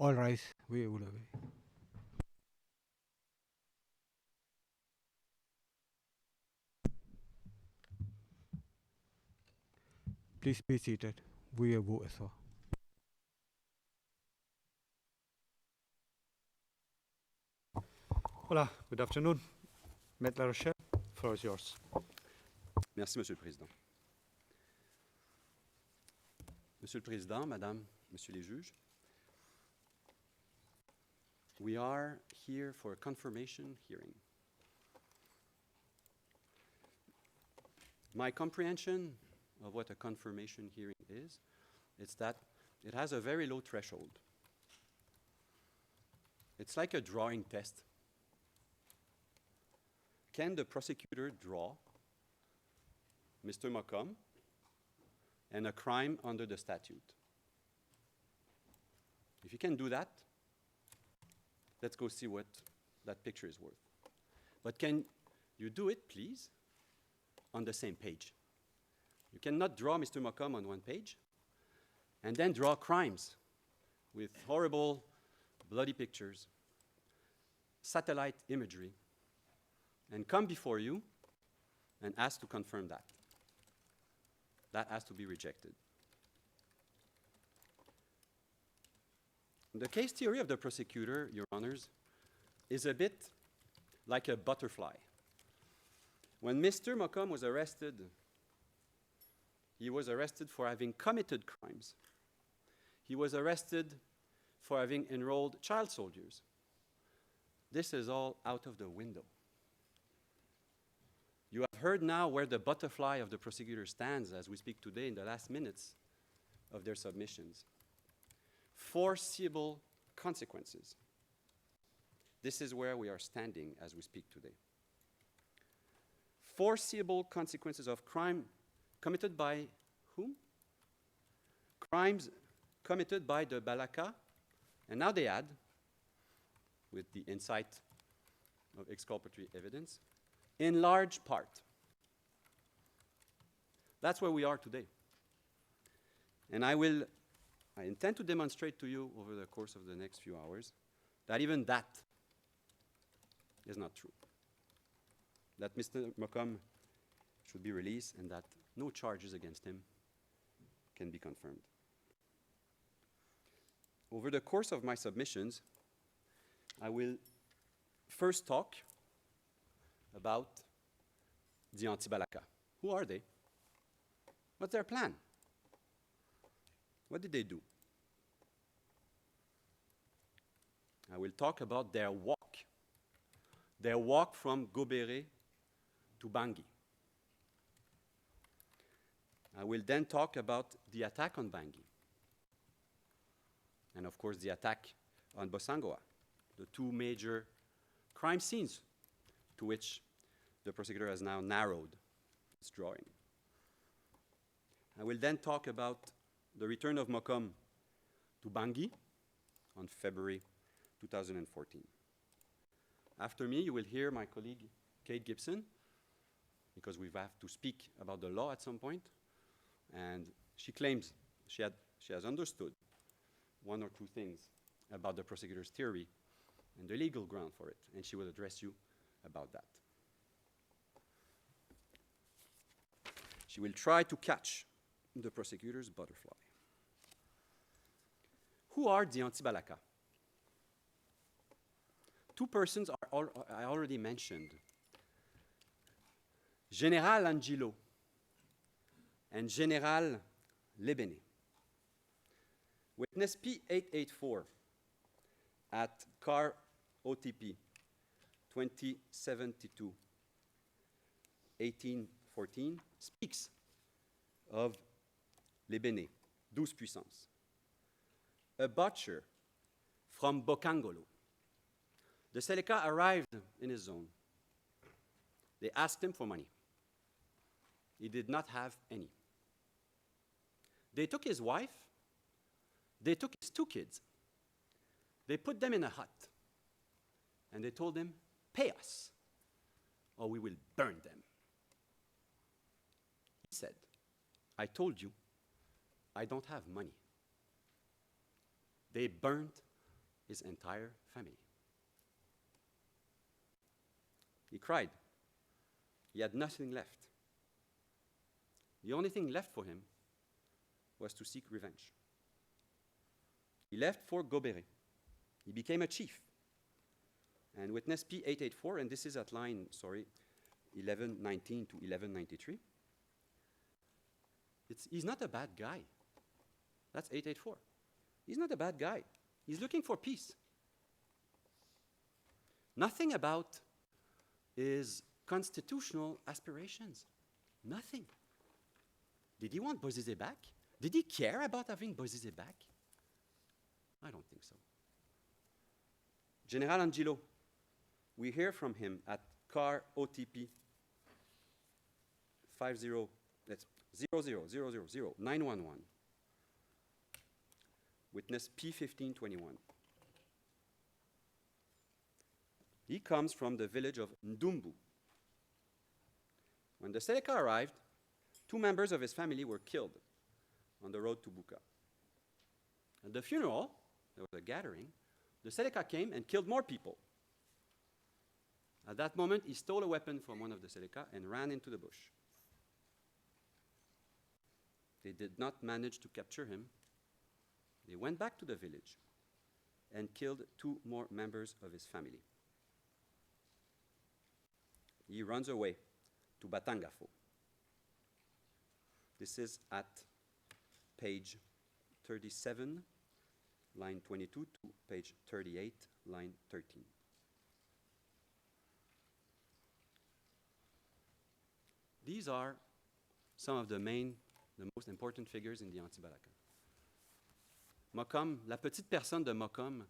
All rise. Oui, vous l'avez. Please be seated. Veuillez vous asseoir. Voilà. Good afternoon. Maître La Rochelle, floor is yours. Merci, Monsieur le Président. Monsieur le Président, Madame, Monsieur les juges, we are here for a confirmation hearing. My comprehension of what a confirmation hearing is that it has a very low threshold. It's like a drawing test. Can the prosecutor draw Mr. Mokom and a crime under the statute? If you can do that, let's go see what that picture is worth. But can you do it, please, on the same page? You cannot draw Mr. Mokom on one page and then draw crimes with horrible, bloody pictures, satellite imagery, and come before you and ask to confirm that. That has to be rejected. The case theory of the prosecutor, Your Honors, is a bit like a butterfly. When Mr. Mokom was arrested, he was arrested for having committed crimes. He was arrested for having enrolled child soldiers. This is all out of the window. You have heard now where the butterfly of the prosecutor stands as we speak today in the last minutes of their submissions. Foreseeable consequences. This is where we are standing as we speak today. Foreseeable consequences of crime committed by whom? Crimes committed by the Balaka, and now they add, with the insight of exculpatory evidence, in large part. That's where we are today. And I intend to demonstrate to you over the course of the next few hours that even that is not true. That Mr. Mokom should be released and that no charges against him can be confirmed. Over the course of my submissions, I will first talk about the anti-Balaka. Who are they? What's their plan? What did they do? I will talk about their walk from Gobere to Bangui. I will then talk about the attack on Bangui, and of course the attack on Bosangoa, the two major crime scenes to which the prosecutor has now narrowed its drawing. I will then talk about the return of Mokom to Bangui on February 2014. After me, you will hear my colleague Kate Gibson, because we have to speak about the law at some point, and she claims she has understood one or two things about the prosecutor's theory and the legal ground for it, and she will address you about that. She will try to catch the prosecutor's butterfly. Who are the anti-Balaka? Two persons I already mentioned. General Angelo and General Lebene. Witness P884 at car OTP 2072 1814 speaks of Lebene, 12 puissance, a butcher from Bokangolo. The Seleka arrived in his zone. They asked him for money. He did not have any. They took his wife. They took his two kids. They put them in a hut. And they told him, pay us, or we will burn them. He said, I told you, I don't have money. They burned his entire family. He cried. He had nothing left. The only thing left for him was to seek revenge. He left for Goberet. He became a chief. And witness P884, and this is at line, 1119 to 1193. He's not a bad guy. That's 884. He's not a bad guy. He's looking for peace. Nothing about his constitutional aspirations. Nothing. Did he want Bozizé back? Did he care about having Bozizé back? I don't think so. General Angelo, we hear from him at car OTP 0000911. Witness P1521. He comes from the village of Ndumbu. When the Seleka arrived, 2 members of his family were killed on the road to Buka. At the funeral, there was a gathering, the Seleka came and killed more people. At that moment, he stole a weapon from one of the Seleka and ran into the bush. They did not manage to capture him. They went back to the village and killed 2 more members of his family. He runs away to Batangafo. This is at page 37, line 22, to page 38, line 13. These are some of the most important figures in the Anti-Balaka. Mokom, la petite personne de Mokom,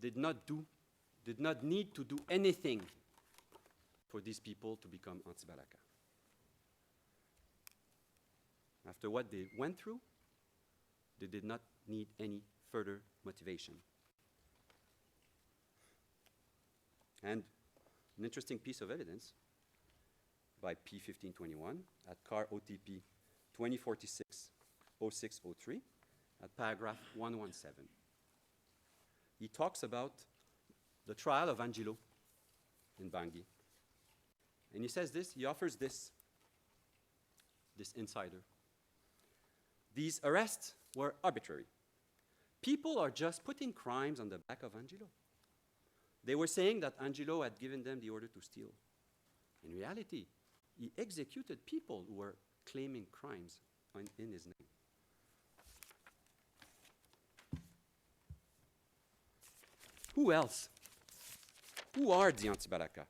did not need to do anything for these people to become Anti-Balaka. After what they went through, they did not need any further motivation. And an interesting piece of evidence by P1521 at car OTP 2046-0603 at paragraph 117. He talks about the trial of Angelo in Bangui. And he says this, he offers this insider. These arrests were arbitrary. People are just putting crimes on the back of Angelo. They were saying that Angelo had given them the order to steal. In reality, he executed people who were claiming crimes in his name. Who else? Who are the Anti-Balaka?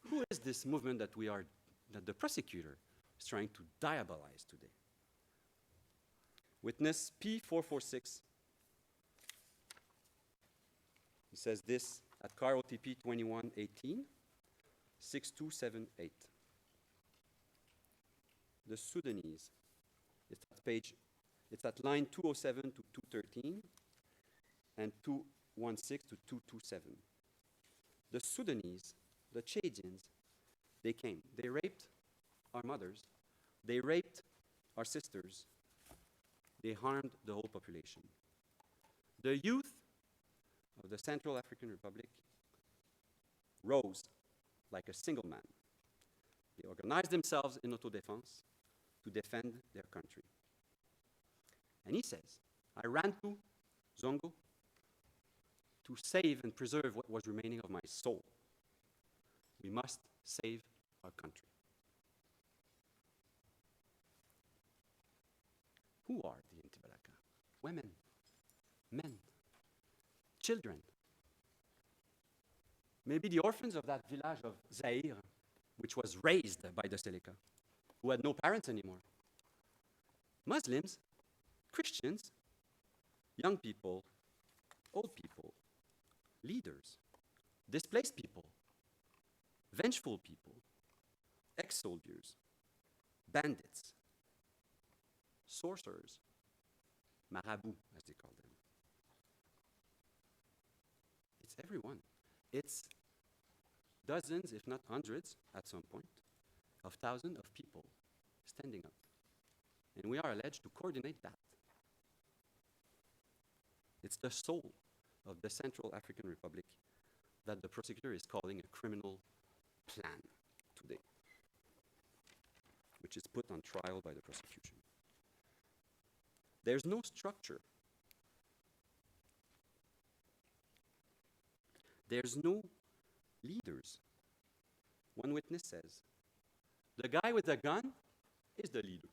Who is this movement that the prosecutor is trying to diabolize today? Witness P446. He says this at car OTP 2118, 6278. The Sudanese. It's at line 207 to 213 and 216 to 227. The Sudanese, the Chadians, they came. They raped our mothers. They raped our sisters. They harmed the whole population. The youth of the Central African Republic rose like a single man. They organized themselves in autodefense to defend their country. And he says, I ran to Zongo to save and preserve what was remaining of my soul. We must save our country. Who are the Anti-Balaka? Women, men, children. Maybe the orphans of that village of Zaire, which was raised by the Seleka, who had no parents anymore. Muslims, Christians, young people, old people, leaders, displaced people, vengeful people, ex-soldiers, bandits, sorcerers, marabout, as they call them. It's everyone. It's dozens, if not hundreds, at some point, of thousands of people standing up. And we are alleged to coordinate that. It's the soul. of the Central African Republic that the prosecutor is calling a criminal plan today, which is put on trial by the prosecution. There's no structure. There's no leaders. One witness says, the guy with the gun is the leader.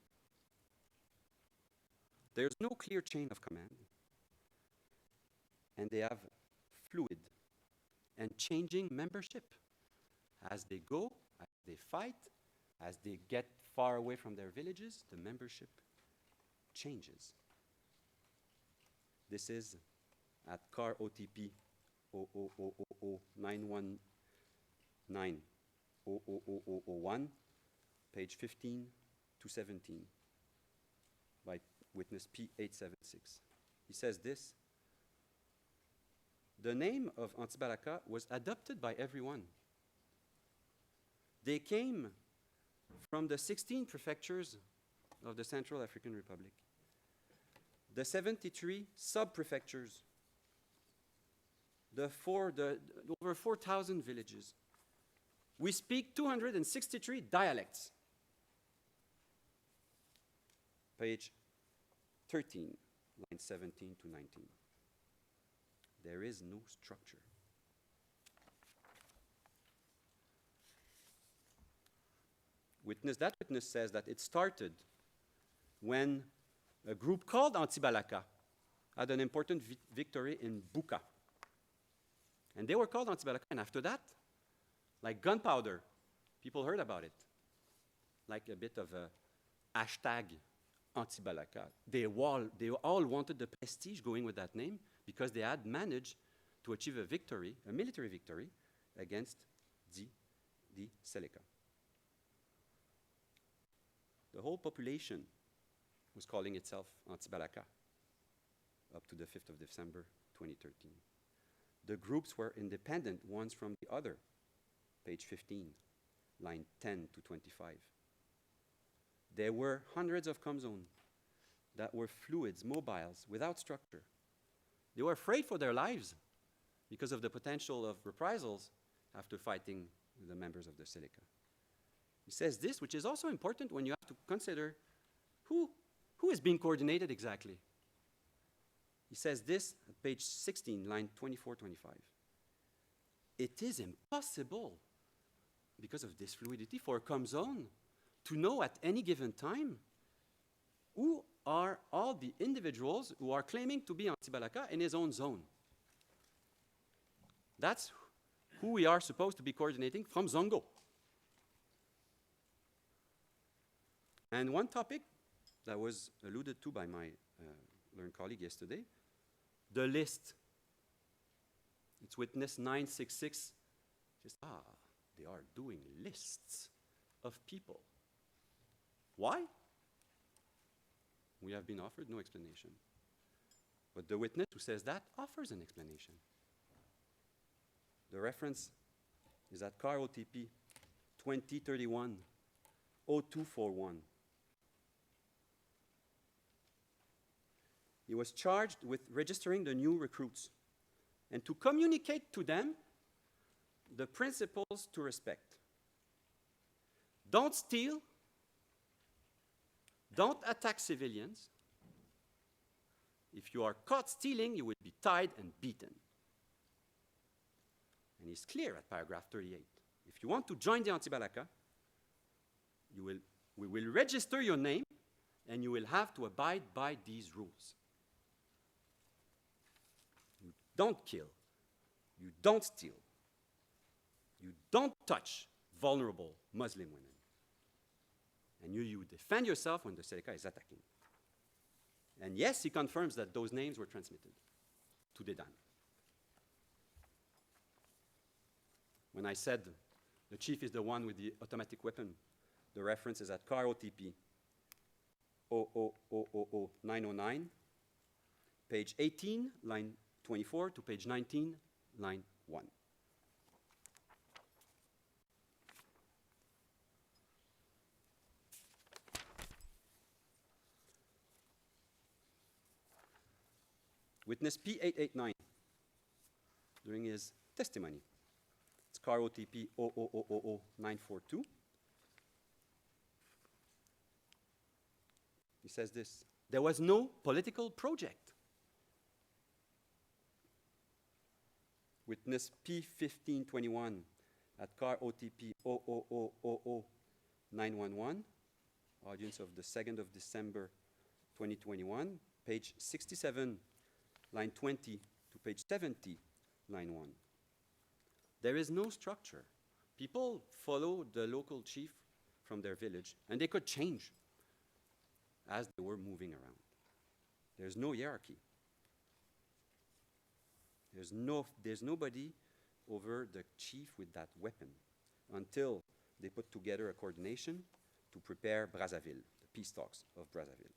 There's no clear chain of command. And they have fluid and changing membership. As they go, as they fight, as they get far away from their villages, the membership changes. This is at car OTP 00091900001, page 15 to 17, by witness P876. He says this: the name of Antibalaka was adopted by everyone. They came from the 16 prefectures of the Central African Republic, the 73 sub-prefectures, the over 4,000 villages. We speak 263 dialects. Page 13, line 17 to 19. There is no structure. That witness says that it started when a group called Antibalaka had an important victory in Buka. And they were called Antibalaka, and after that, like gunpowder, people heard about it. Like a bit of a hashtag Antibalaka. They all wanted the prestige going with that name because they had managed to achieve a victory, a military victory, against the Seleka. The whole population was calling itself Antibalaka up to the 5th of December 2013. The groups were independent ones from the other, page 15, line 10 to 25. There were hundreds of comzones that were fluids, mobiles, without structure. They were afraid for their lives because of the potential of reprisals after fighting the members of the Seleka. He says this, which is also important when you have to consider who is being coordinated exactly. He says this at page 16, line 24-25. It is impossible, because of this fluidity, for a comzone to know at any given time who are all the individuals who are claiming to be Antibalaka in his own zone. That's who we are supposed to be coordinating from Zongo. And one topic that was alluded to by my learned colleague yesterday, the list. It's witness 966. Just, they are doing lists of people. Why? We have been offered no explanation. But the witness who says that offers an explanation. The reference is at car OTP 2031-0241. He was charged with registering the new recruits and to communicate to them the principles to respect. Don't steal. Don't attack civilians. If you are caught stealing, you will be tied and beaten. And it's clear at paragraph 38. If you want to join the Antibalaka, we will register your name and you will have to abide by these rules. You don't kill. You don't steal. You don't touch vulnerable Muslim women. And you defend yourself when the Seleka is attacking. And yes, he confirms that those names were transmitted to Dedan. When I said the chief is the one with the automatic weapon, the reference is at car OTP 0000909, page 18, line 24 to page 19, line 1. Witness P889. during his testimony. It's car OTP 0000942. He says this: there was no political project. Witness P1521 at car OTP 0000911, audience of the 2nd of December 2021, page 67, line 20 to page 70, line 1. There is no structure. People follow the local chief from their village, and they could change as they were moving around. There's no hierarchy. There's nobody over the chief with that weapon until they put together a coordination to prepare Brazzaville, the peace talks of Brazzaville.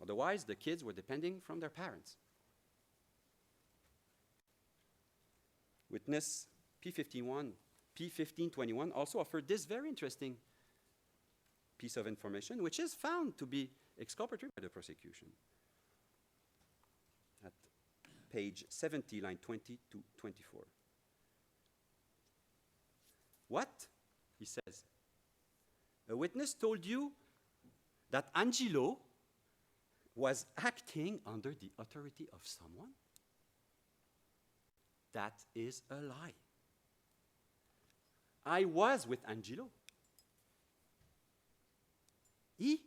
Otherwise, the kids were depending from their parents. Witness P1521 also offered this very interesting piece of information, which is found to be exculpatory by the prosecution. At page 70, line 20 to 24. What? He says, a witness told you that Angelo was acting under the authority of someone? That is a lie. I was with Angelo. He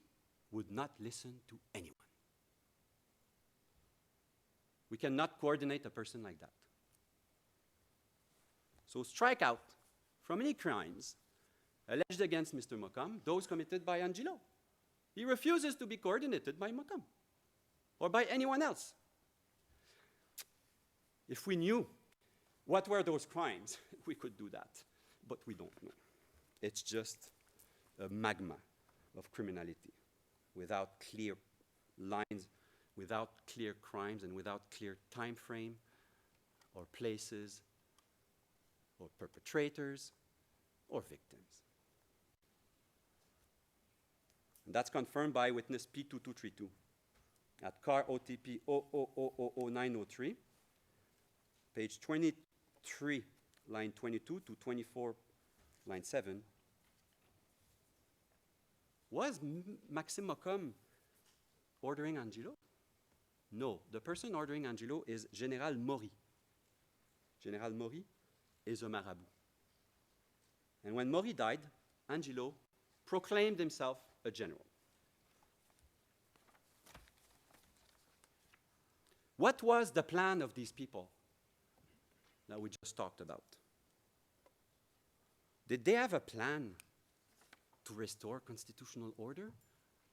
would not listen to anyone. We cannot coordinate a person like that. So strike out from any crimes alleged against Mr. Mokom, those committed by Angelo. He refuses to be coordinated by Mokom or by anyone else. If we knew what were those crimes, we could do that, but we don't know. It's just a magma of criminality without clear lines, without clear crimes, and without clear time frame or places or perpetrators or victims. And that's confirmed by witness P2232 at car OTP 0000903, page 23, line 22 to 24, line 7. Was Maxime Mokom ordering Angelo? No, the person ordering Angelo is General Maury. General Maury is a marabout. And when Maury died, Angelo proclaimed himself a general. What was the plan of these people that we just talked about? Did they have a plan to restore constitutional order,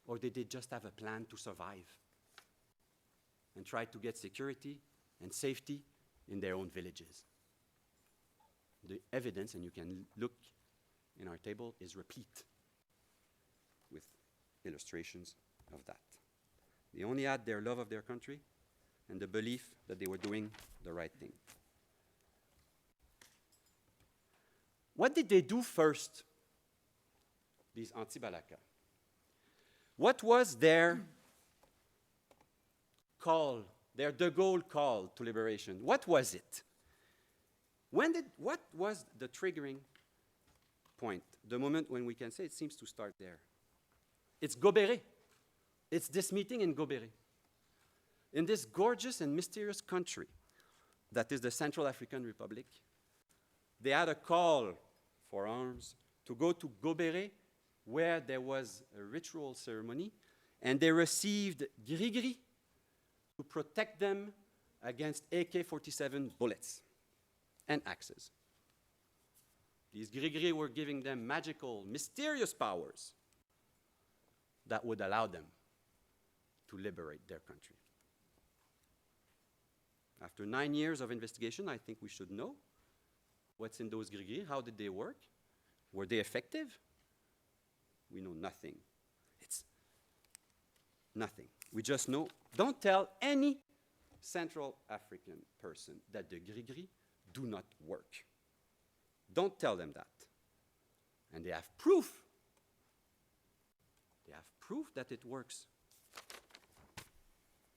or did they just have a plan to survive and try to get security and safety in their own villages? The evidence, and you can look in our table, is replete with illustrations of that. They only had their love of their country and the belief that they were doing the right thing. What did they do first, these anti-Balaka? What was their call, their De Gaulle call to liberation? What was it? What was the triggering point, the moment when we can say it seems to start there? It's Gobéré. It's this meeting in Gobéré. In this gorgeous and mysterious country that is the Central African Republic, they had a call for arms to go to Gobéré, where there was a ritual ceremony, and they received gris-gris to protect them against AK-47 bullets and axes. These gris-gris were giving them magical, mysterious powers that would allow them to liberate their country. After 9 years of investigation, I think we should know what's in those gris-gris. How did they work? Were they effective? We know nothing. It's nothing. We just know, don't tell any Central African person that the gris-gris do not work. Don't tell them that. And they have proof. They have proof that it works.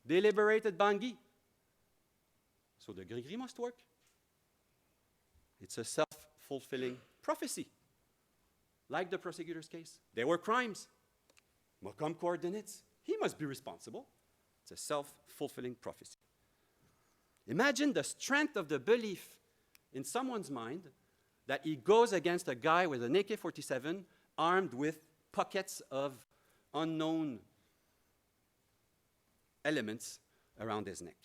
They liberated Bangui. So the gris-gris must work. It's a self-fulfilling prophecy. Like the prosecutor's case. There were crimes. Mokom coordinates. He must be responsible. It's a self-fulfilling prophecy. Imagine the strength of the belief in someone's mind that he goes against a guy with an AK-47 armed with pockets of unknown elements around his neck.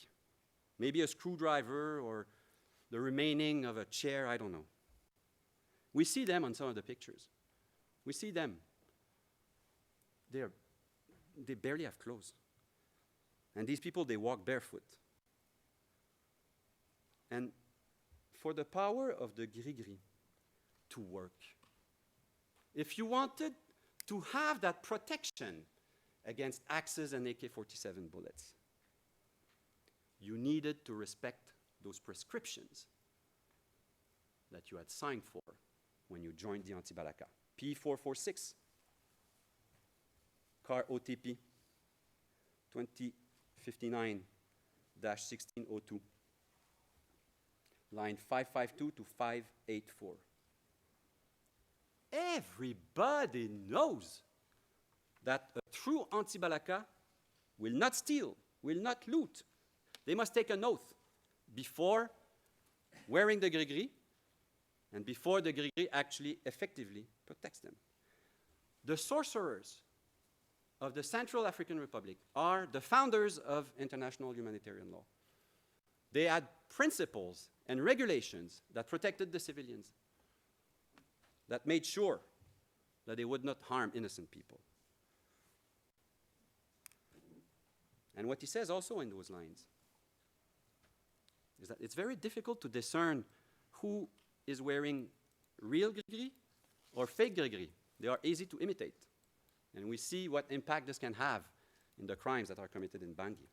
Maybe a screwdriver or the remaining of a chair, I don't know. We see them on some of the pictures. We see them. They barely have clothes. And these people, they walk barefoot. And for the power of the gris-gris to work, if you wanted to have that protection against axes and AK-47 bullets, you needed to respect those prescriptions that you had signed for when you joined the Anti-Balaka. P446, car OTP 2059-1602, line 552 to 584. Everybody knows that a true anti-Balaka will not steal, will not loot. They must take an oath before wearing the gris-gris and before the gris-gris actually effectively protects them. The sorcerers of the Central African Republic are the founders of international humanitarian law. They had principles and regulations that protected the civilians, that made sure that they would not harm innocent people. And what he says also in those lines is that it's very difficult to discern who is wearing real gris-gris or fake gris-gris. They are easy to imitate. And we see what impact this can have in the crimes that are committed in Bangui.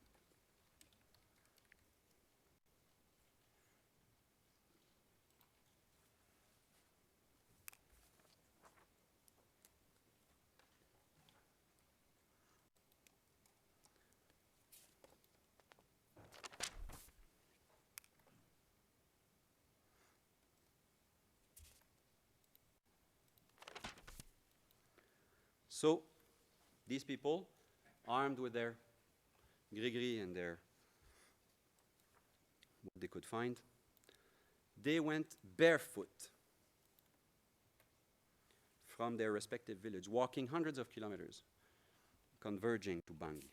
So, these people, armed with their gris-gris and their what they could find, they went barefoot from their respective village, walking hundreds of kilometers, converging to Bangui.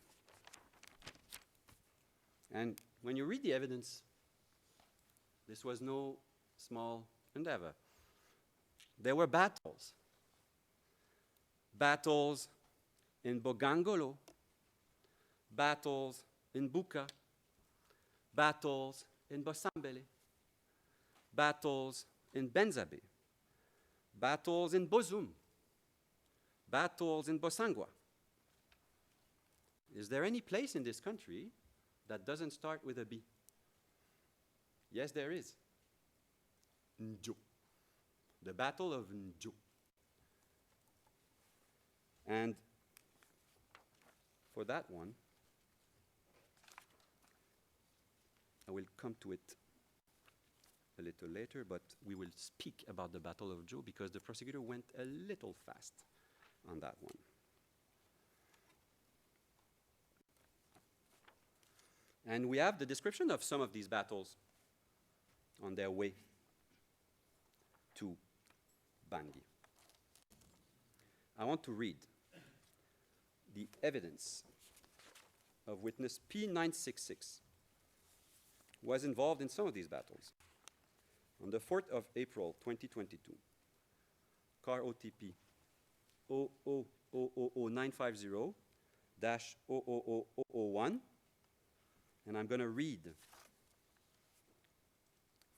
And when you read the evidence, this was no small endeavor. There were battles. Battles in Bogangolo, battles in Buka, battles in Bosambele, battles in Benzabe, battles in Bozum, battles in Bosangwa. Is there any place in this country that doesn't start with a B? Yes, there is. Njo. The Battle of Njo. And for that one, I will come to it a little later, but we will speak about the Battle of Njo because the prosecutor went a little fast on that one. And we have the description of some of these battles on their way to Bangui. I want to read the evidence of witness P966 who was involved in some of these battles. On the 4th of April 2022, car OTP 0000950-00001, and I'm going to read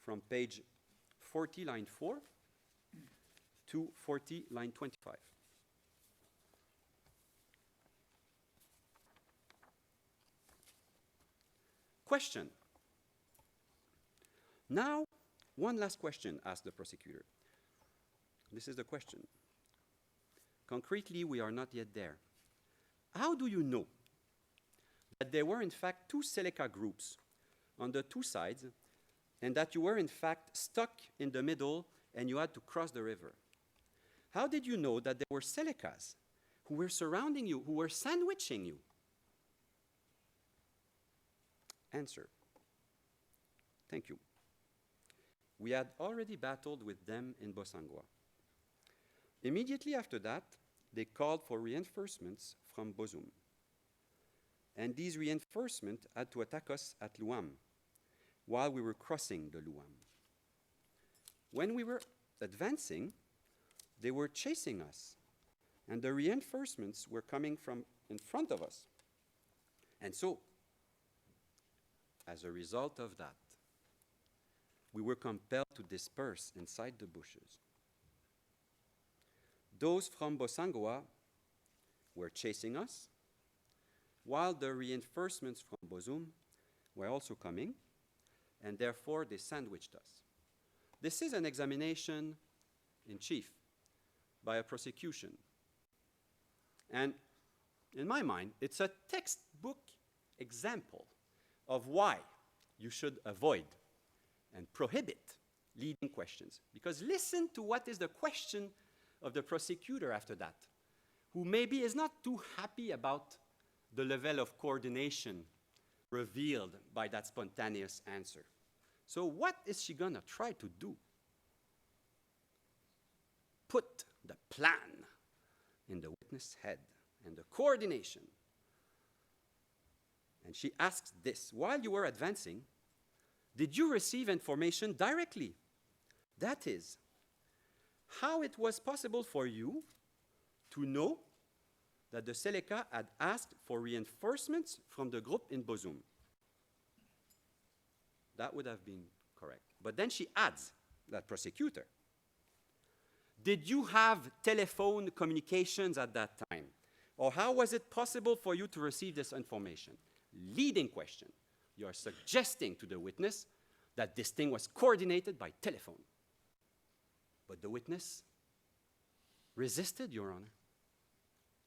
from page 40, line 4 to 40, line 25. Question. Now, one last question, asked the prosecutor. This is the question. Concretely, we are not yet there. How do you know that there were, in fact, two Seleka groups on the two sides and that you were in fact stuck in the middle and you had to cross the river? How did you know that there were Selekas who were surrounding you, who were sandwiching you? Answer. Thank you. We had already battled with them in Bossangoa. Immediately after that, they called for reinforcements from Bozum. And these reinforcements had to attack us at Luam while we were crossing the Luam. When we were advancing, they were chasing us, and the reinforcements were coming from in front of us. And so, as a result of that, we were compelled to disperse inside the bushes. Those from Bossangoa were chasing us, while the reinforcements from Bozum were also coming, and therefore they sandwiched us. This is an examination in chief by a prosecution. And in my mind, it's a textbook example of why you should avoid and prohibit leading questions. Because listen to what is the question of the prosecutor after that, who maybe is not too happy about the level of coordination revealed by that spontaneous answer. So what is she going to try to do? Put the plan in the witness' head and the coordination. And she asks this: while you were advancing, did you receive information directly? That is, how it was possible for you to know that the Seleka had asked for reinforcements from the group in Bozum. That would have been correct. But then she adds, that prosecutor, did you have telephone communications at that time? Or how was it possible for you to receive this information? Leading question. You are suggesting to the witness that this thing was coordinated by telephone. But the witness resisted, Your Honor.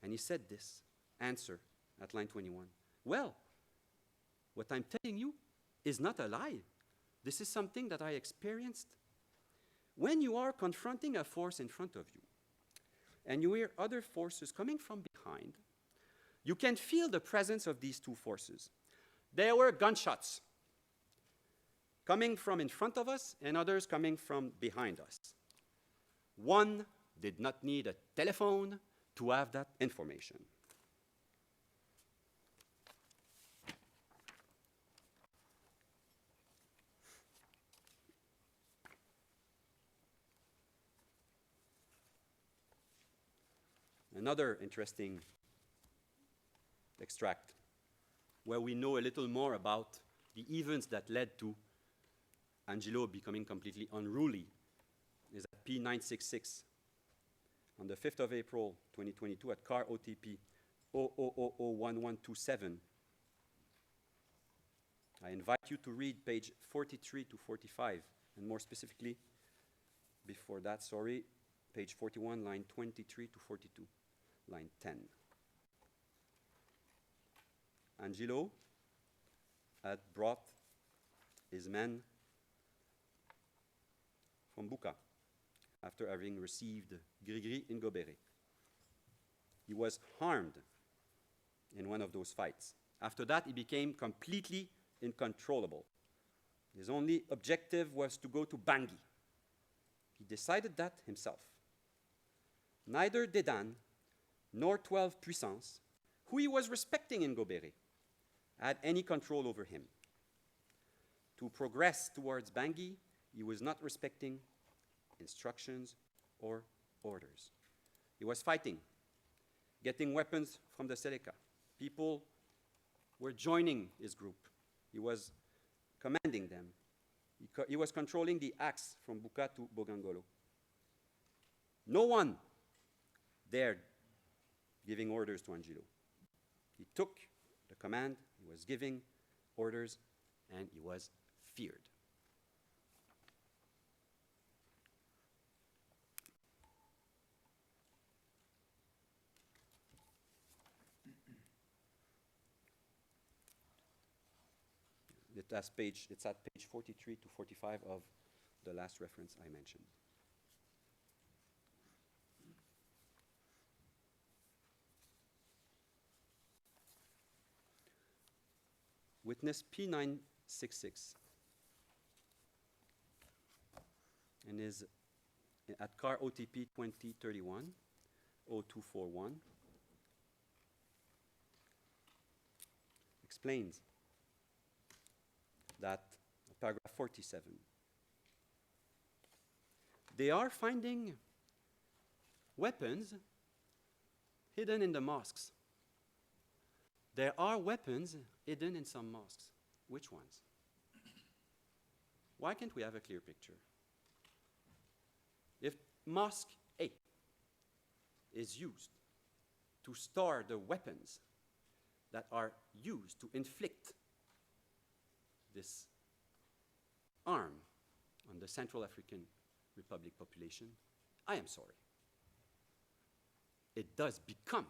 And he said this, answer at line 21. Well, what I'm telling you is not a lie. This is something that I experienced. When you are confronting a force in front of you, and you hear other forces coming from behind, you can feel the presence of these two forces. There were gunshots coming from in front of us and others coming from behind us. One did not need a telephone to have that information. Another interesting extract where we know a little more about the events that led to Angelo becoming completely unruly is at P966 on the 5th of April 2022 at car OTP 0001127. I invite you to read page 43 to 45, and more specifically, before that, sorry, page 41, line 23 to 42, line 10. Angelo had brought his men from Buka after having received Grigri in Gobere. He was harmed in one of those fights. After that, he became completely uncontrollable. His only objective was to go to Bangui. He decided that himself. Neither Dedan nor 12 Puissance, who he was respecting in Gobere, had any control over him. To progress towards Bangui, he was not respecting instructions or orders. He was fighting, getting weapons from the Seleka. People were joining his group. He was commanding them. He was controlling the axe from Buka to Bogangolo. No one dared giving orders to Angelo. He took the command, he was giving orders, and he was feared. it's at page 43 to 45 of the last reference I mentioned. Witness P966 and is at car OTP 2031 0241 explains that, paragraph 47, they are finding weapons hidden in the mosques. There are weapons hidden in some mosques. Which ones? Why can't we have a clear picture? If Mosque A is used to store the weapons that are used to inflict this harm on the Central African Republic population, I am sorry. It does become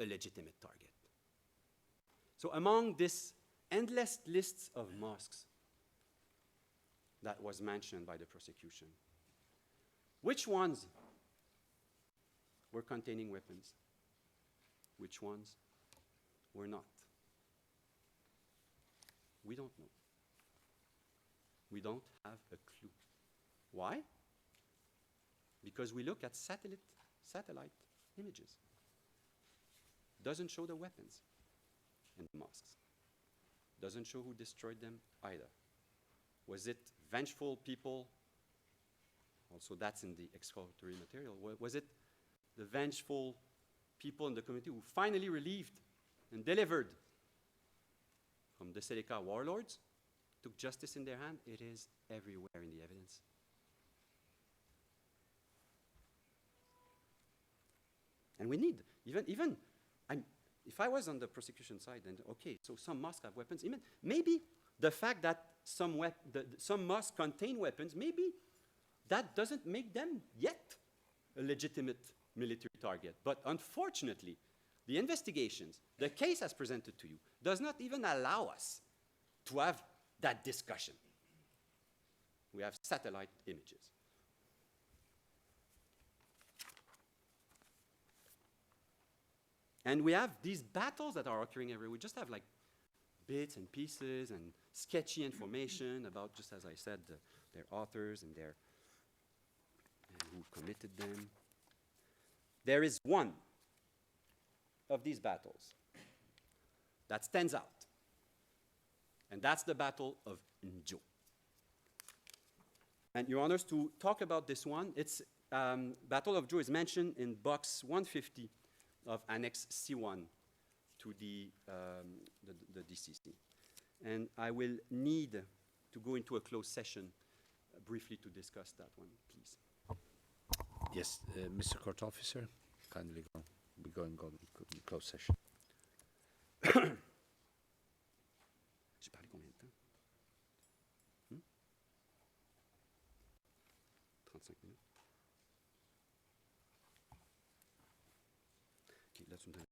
a legitimate target. So among this endless lists of mosques that was mentioned by the prosecution, which ones were containing weapons? Which ones were not? We don't know. We don't have a clue. Why? Because we look at satellite images. Doesn't show the weapons in the mosques. Doesn't show who destroyed them either. Was it vengeful people? Also, that's in the exculpatory material. Was it the vengeful people in the community who finally relieved and delivered from the Seleka warlords, took justice in their hand? It is everywhere in the evidence. And we need, if I was on the prosecution side, then okay, so some mosques have weapons. Maybe the fact that some mosques contain weapons, maybe that doesn't make them yet a legitimate military target. But unfortunately, the investigations, the case as presented to you, does not even allow us to have that discussion. We have satellite images. And we have these battles that are occurring everywhere. We just have like bits and pieces and sketchy information about, just as I said, their authors and who committed them. There is one of these battles that stands out, and that's the Battle of Njo. And Your Honors, to talk about this one, it's Battle of Njo is mentioned in box 150 of Annex C1 to the DCC. And I will need to go into a closed session briefly to discuss that one, please. Yes, Mr. Court Officer, kindly go. We're going on closed session. J'ai parlé combien de temps? 35 minutes. OK, là, tu me donnes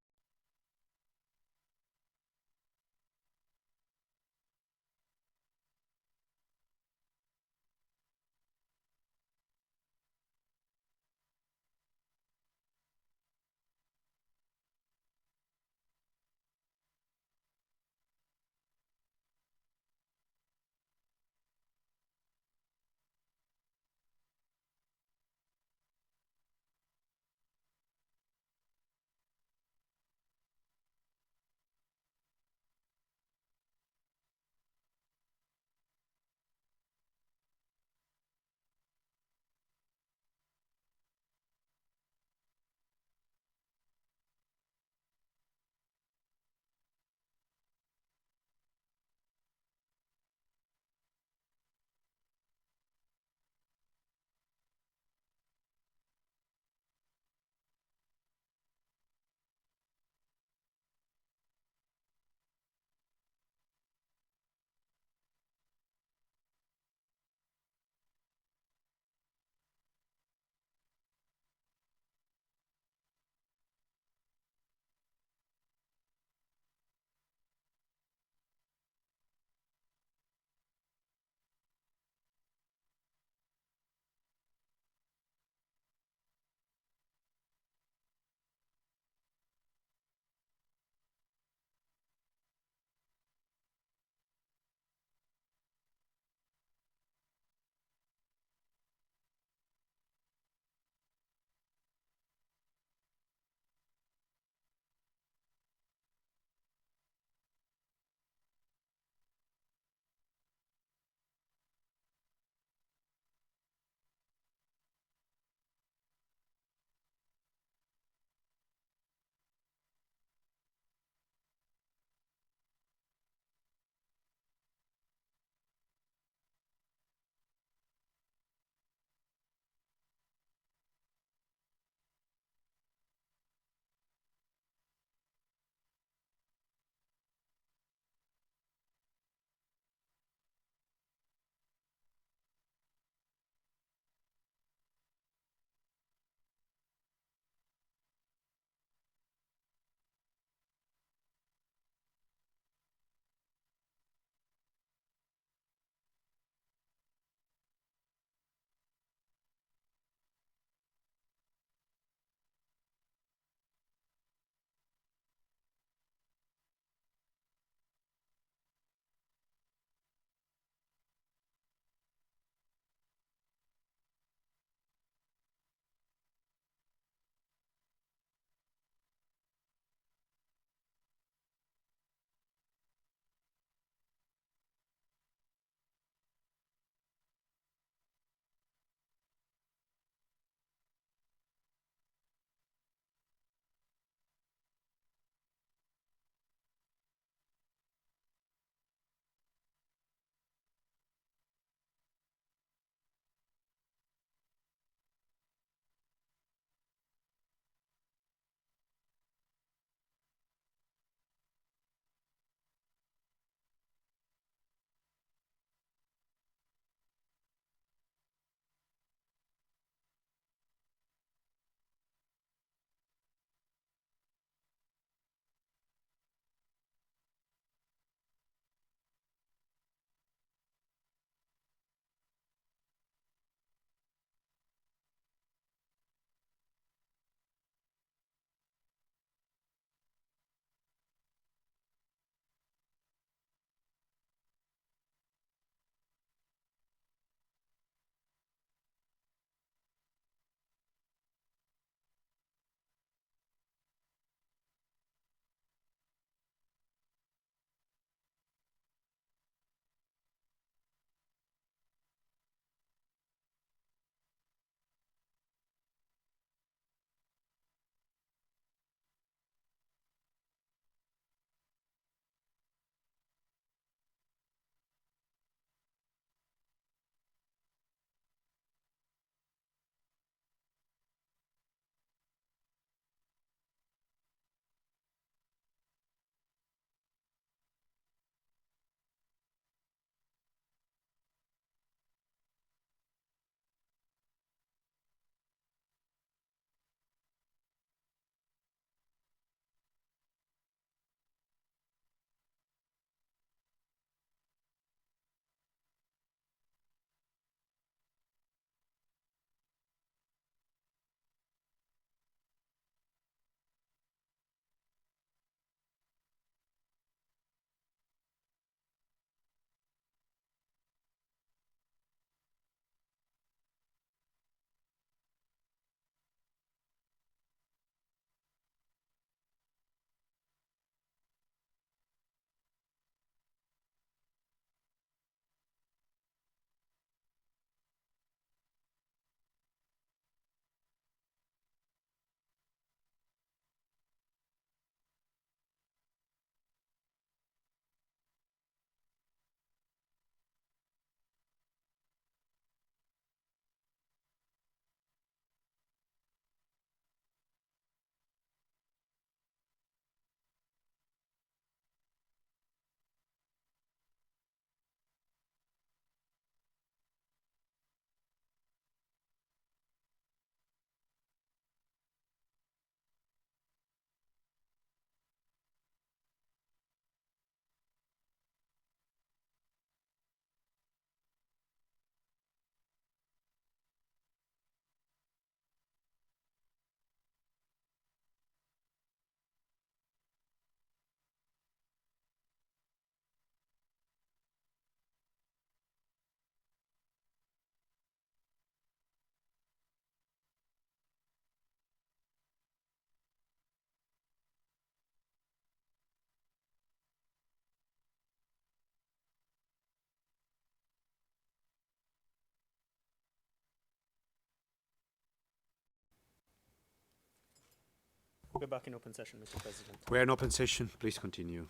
We're back in open session, Mr. President. We're in open session. Please continue,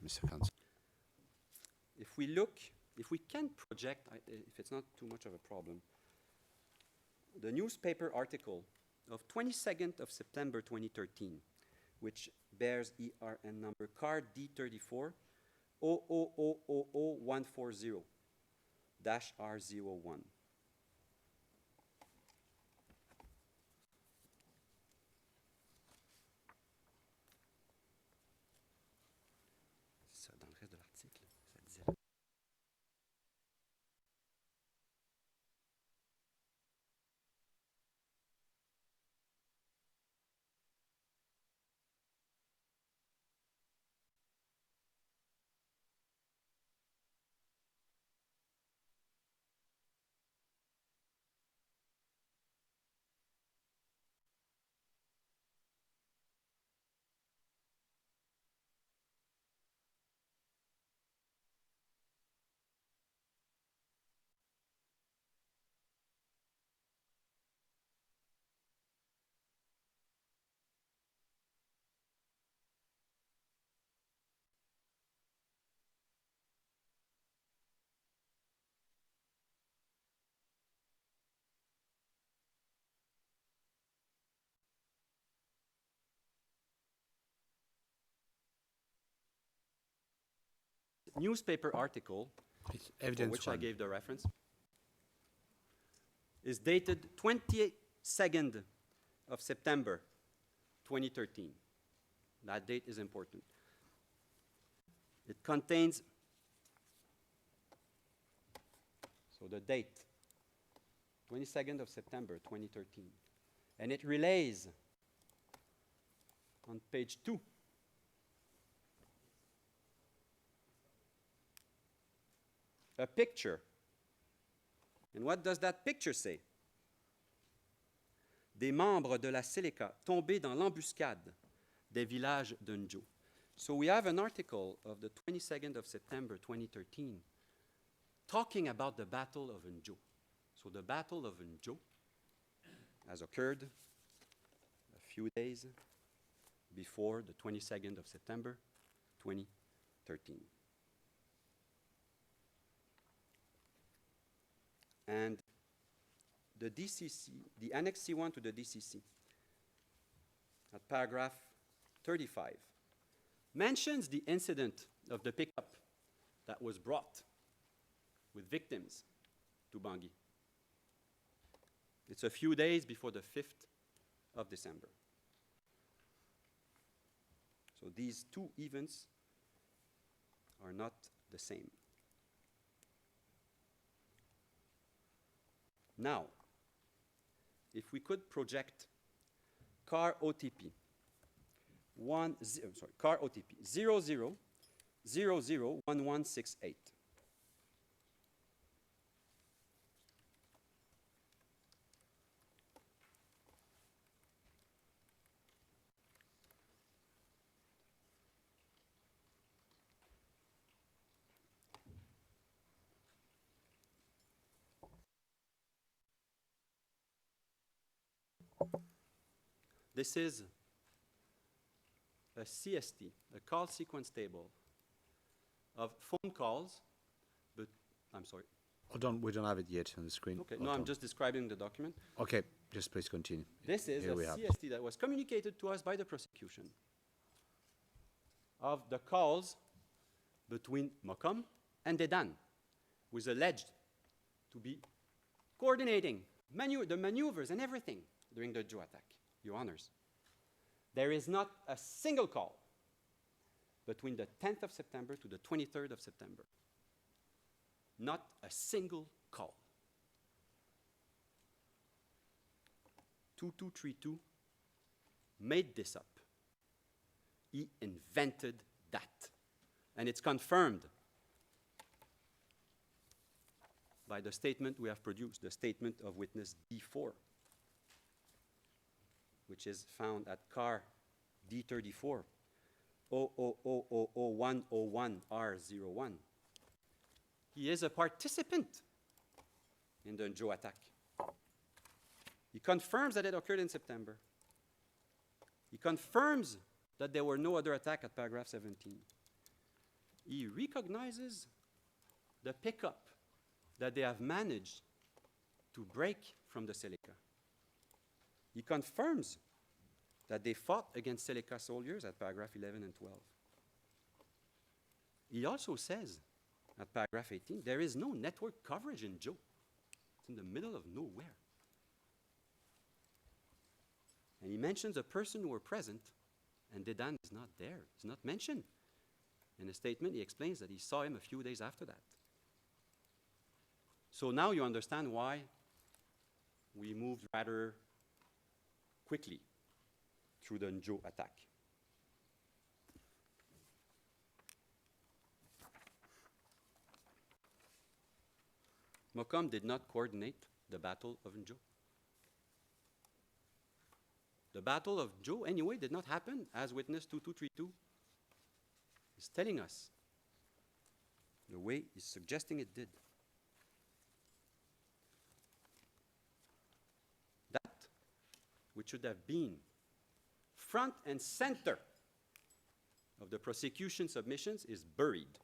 Mr. Council. If we look, if we can project, if it's not too much of a problem, the newspaper article of 22nd of September 2013, which bears ERN number card D34 0000140-R01. Ça, dans le reste de l'article, ça disait. Newspaper article, It's for evidence which I one. gave the reference, is dated 22nd of September 2013. That date is important. It contains, so the date, 22nd of September 2013. And it relays on page 2. A picture. And what does that picture say? Des membres de la Seleka tombés dans l'embuscade des villages de Njo. So we have an article of the 22nd of September 2013 talking about the Battle of Njo. So the Battle of Njo has occurred a few days before the 22nd of September 2013. And the DCC, the Annex C1 to the DCC, at paragraph 35, mentions the incident of the pickup that was brought with victims to Bangui. It's a few days before the 5th of December. So these two events are not the same. Now, if we could project car OTP car OTP 00001168. This is a CST, a call sequence table of phone calls, but I'm sorry. We don't have it yet on the screen. Okay, Hold no, I'm on. just describing the document. Okay, just please continue. This is Here a we have it. CST that was communicated to us by the prosecution of the calls between Mokom and Dedan, who is alleged to be coordinating the maneuvers and everything during the Joe attack, Your Honors. There is not a single call between the 10th of September to the 23rd of September. Not a single call. 2232 made this up. He invented that. And it's confirmed by the statement we have produced, the statement of witness D4, which is found at car D34 0000101R01. He is a participant in the Njo attack. He confirms that it occurred in September. He confirms that there were no other attacks at paragraph 17. He recognizes the pickup that they have managed to break from the Seleka. He confirms that they fought against Seleka soldiers at paragraph 11 and 12. He also says at paragraph 18, there is no network coverage in Joe. It's in the middle of nowhere. And he mentions a person who were present, and Dedan is not there. He's not mentioned. In a statement, he explains that he saw him a few days after that. So now you understand why we moved rather quickly through the Njo attack. Mokom did not coordinate the Battle of Njo. The Battle of Njo, anyway, did not happen, as witness 2232 is telling us, the way he's suggesting it did. That which should have been front and center of the prosecution submissions is buried.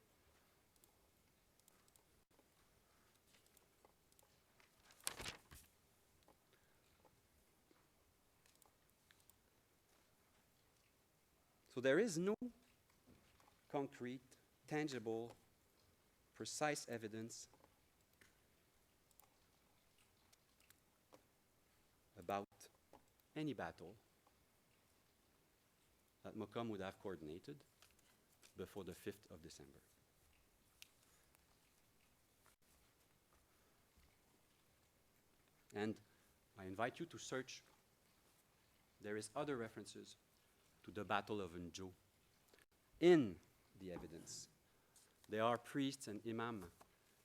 So there is no concrete, tangible, precise evidence about any battle that Mokom would have coordinated before the 5th of December. And I invite you to search. There is other references to the Battle of Njo in the evidence. There are priests and imams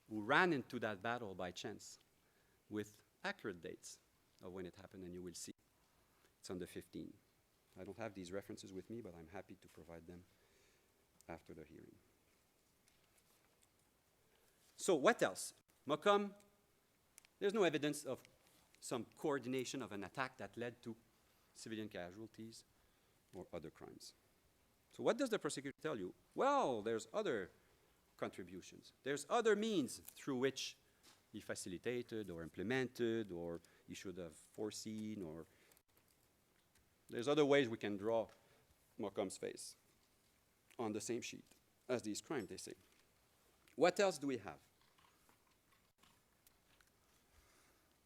who ran into that battle by chance with accurate dates of when it happened, and you will see. It's on the 15th. I don't have these references with me, but I'm happy to provide them after the hearing. So what else? Mokom, there's no evidence of some coordination of an attack that led to civilian casualties or other crimes. So what does the prosecutor tell you? Well, there's other contributions. There's other means through which he facilitated or implemented or he should have foreseen, or there's other ways we can draw Mokom's face on the same sheet as these crimes, they say. What else do we have?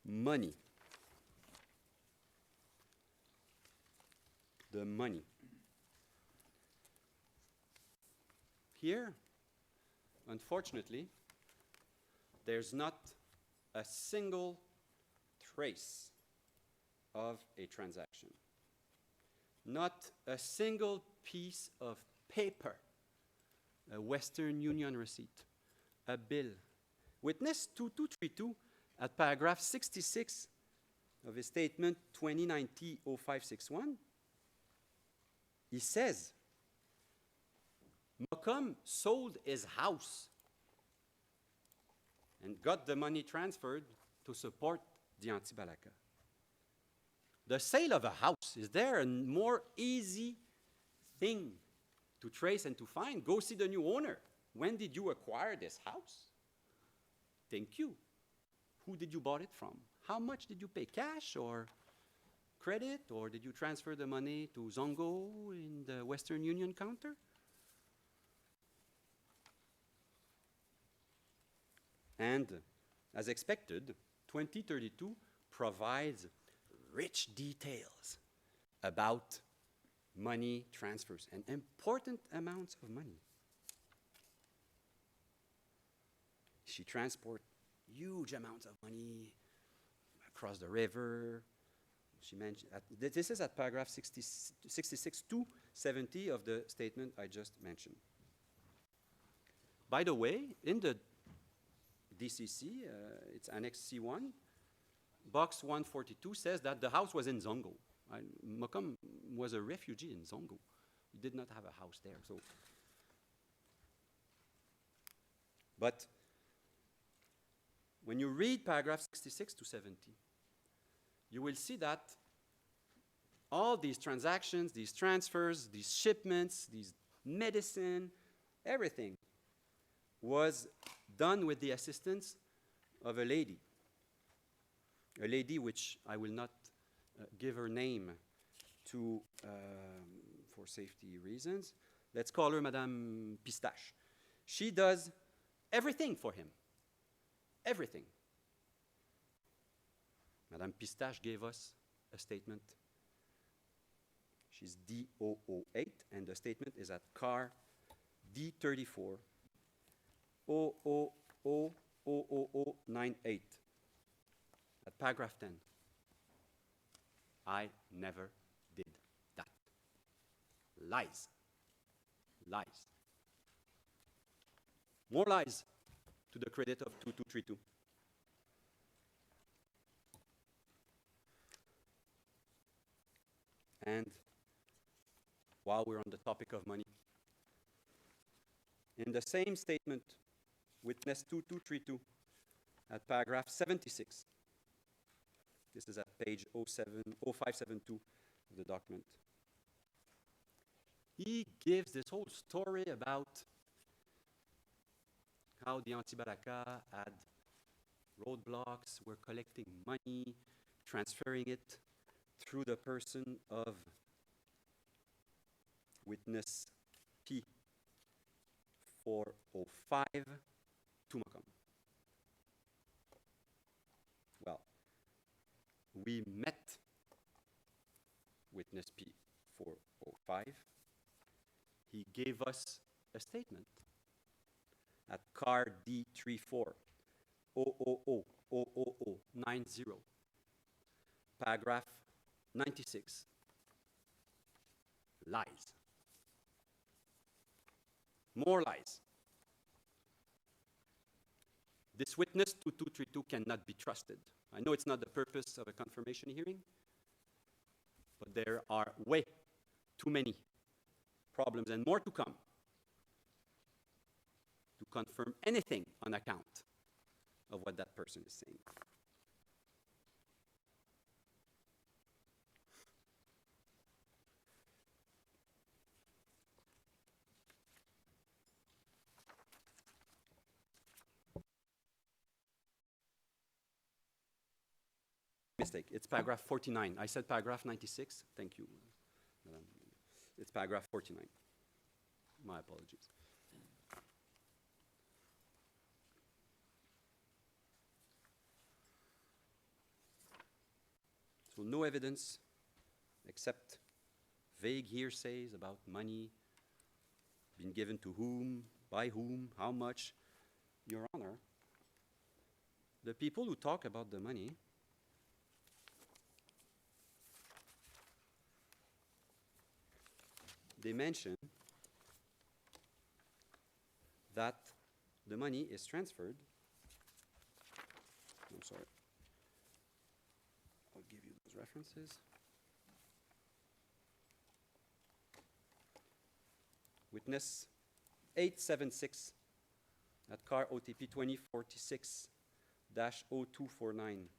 Money. The money. Here, unfortunately, there's not a single trace of a transaction. Not a single piece of paper, a Western Union receipt, a bill. Witness 2232 at paragraph 66 of his statement 2090-0561, he says, Mokom sold his house and got the money transferred to support the anti-Balaka. The sale of a house, is there a more easy thing to trace and to find? Go see the new owner. When did you acquire this house? Thank you. Who did you bought it from? How much did you pay, cash or credit, or did you transfer the money to Zongo in the Western Union counter? And as expected, 2032 provides rich details about money transfers and important amounts of money. She transports huge amounts of money across the river. She mentioned, this is at paragraph 66 to 70 of the statement I just mentioned. By the way, in the DCC, it's Annex C1, Box 142 says that the house was in Zongo. Mokom was a refugee in Zongo. He did not have a house there. So, but when you read paragraph 66 to 70, you will see that all these transactions, these transfers, these shipments, these medicine, everything was done with the assistance of a lady which I will not give her name to for safety reasons. Let's call her Madame Pistache. She does everything for him. Everything. Madame Pistache gave us a statement. She's D008, and the statement is at car D34 0000098 at paragraph 10. I never did that. Lies. Lies. More lies to the credit of 2232. And while we're on the topic of money, in the same statement, witness 2232 at paragraph 76, this is at page 0572 of the document, he gives this whole story about how the Anti-Balaka had roadblocks, were collecting money, transferring it through the person of witness P405 to Mokom. Well, we met witness P405. He gave us a statement at car D34 0000090, paragraph 96. Lies. More lies. This witness 2232 cannot be trusted. I know it's not the purpose of a confirmation hearing, but there are way too many problems and more to come to confirm anything on account of what that person is saying. Mistake. It's paragraph 49. I said paragraph 96. Thank you, Madam. It's paragraph 49. My apologies. So no evidence except vague hearsays about money being given to whom, by whom, how much. Your Honor, the people who talk about the money they mention that the money is transferred. I'm sorry. I'll give you those references. Witness 876 at car OTP 2046-0249.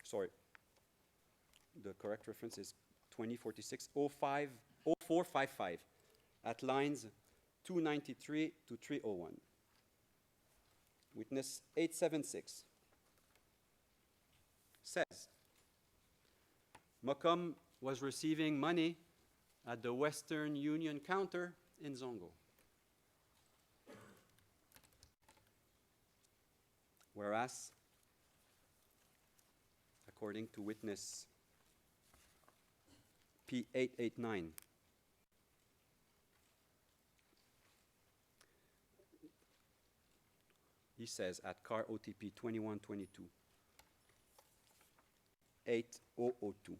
Sorry. The correct reference is 2046-0455 at lines 293 to 301. Witness 876 says Mokom was receiving money at the Western Union counter in Zongo. Whereas, according to witness P889, he says at car OTP 2122 8002.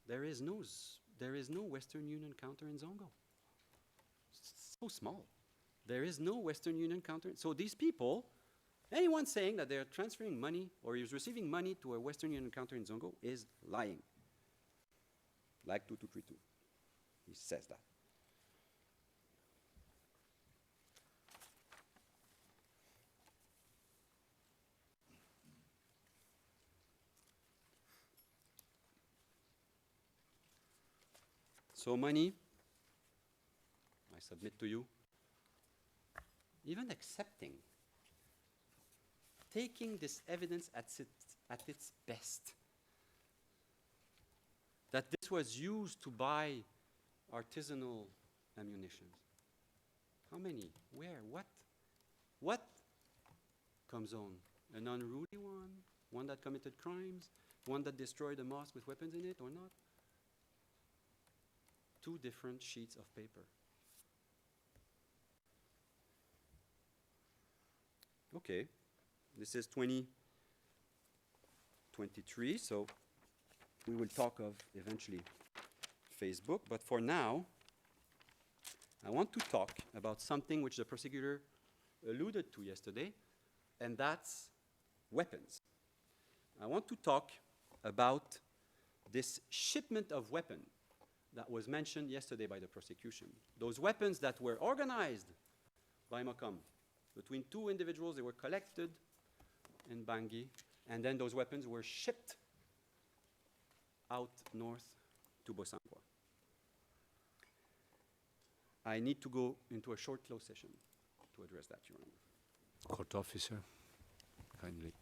There is no Western Union counter in Zongo. It's so small. There is no Western Union counter. So these people, anyone saying that they're transferring money or is receiving money to a Western Union counter in Zongo is lying. Like 2232. He says that. So many, I submit to you, even accepting, taking this evidence at its best, that this was used to buy artisanal ammunition. How many? Where? What? What comes on? An unruly one? One that committed crimes? One that destroyed a mosque with weapons in it or not? Two different sheets of paper. Okay, this is 2023, so we will talk of eventually Facebook, but for now, I want to talk about something which the prosecutor alluded to yesterday, and that's weapons. I want to talk about this shipment of weapons that was mentioned yesterday by the prosecution. Those weapons that were organized by Mokom. Between two individuals, they were collected in Bangui, and then those weapons were shipped out north to Bosangwa. I need to go into a short closed session to address that, Your Honor. Court officer, kindly.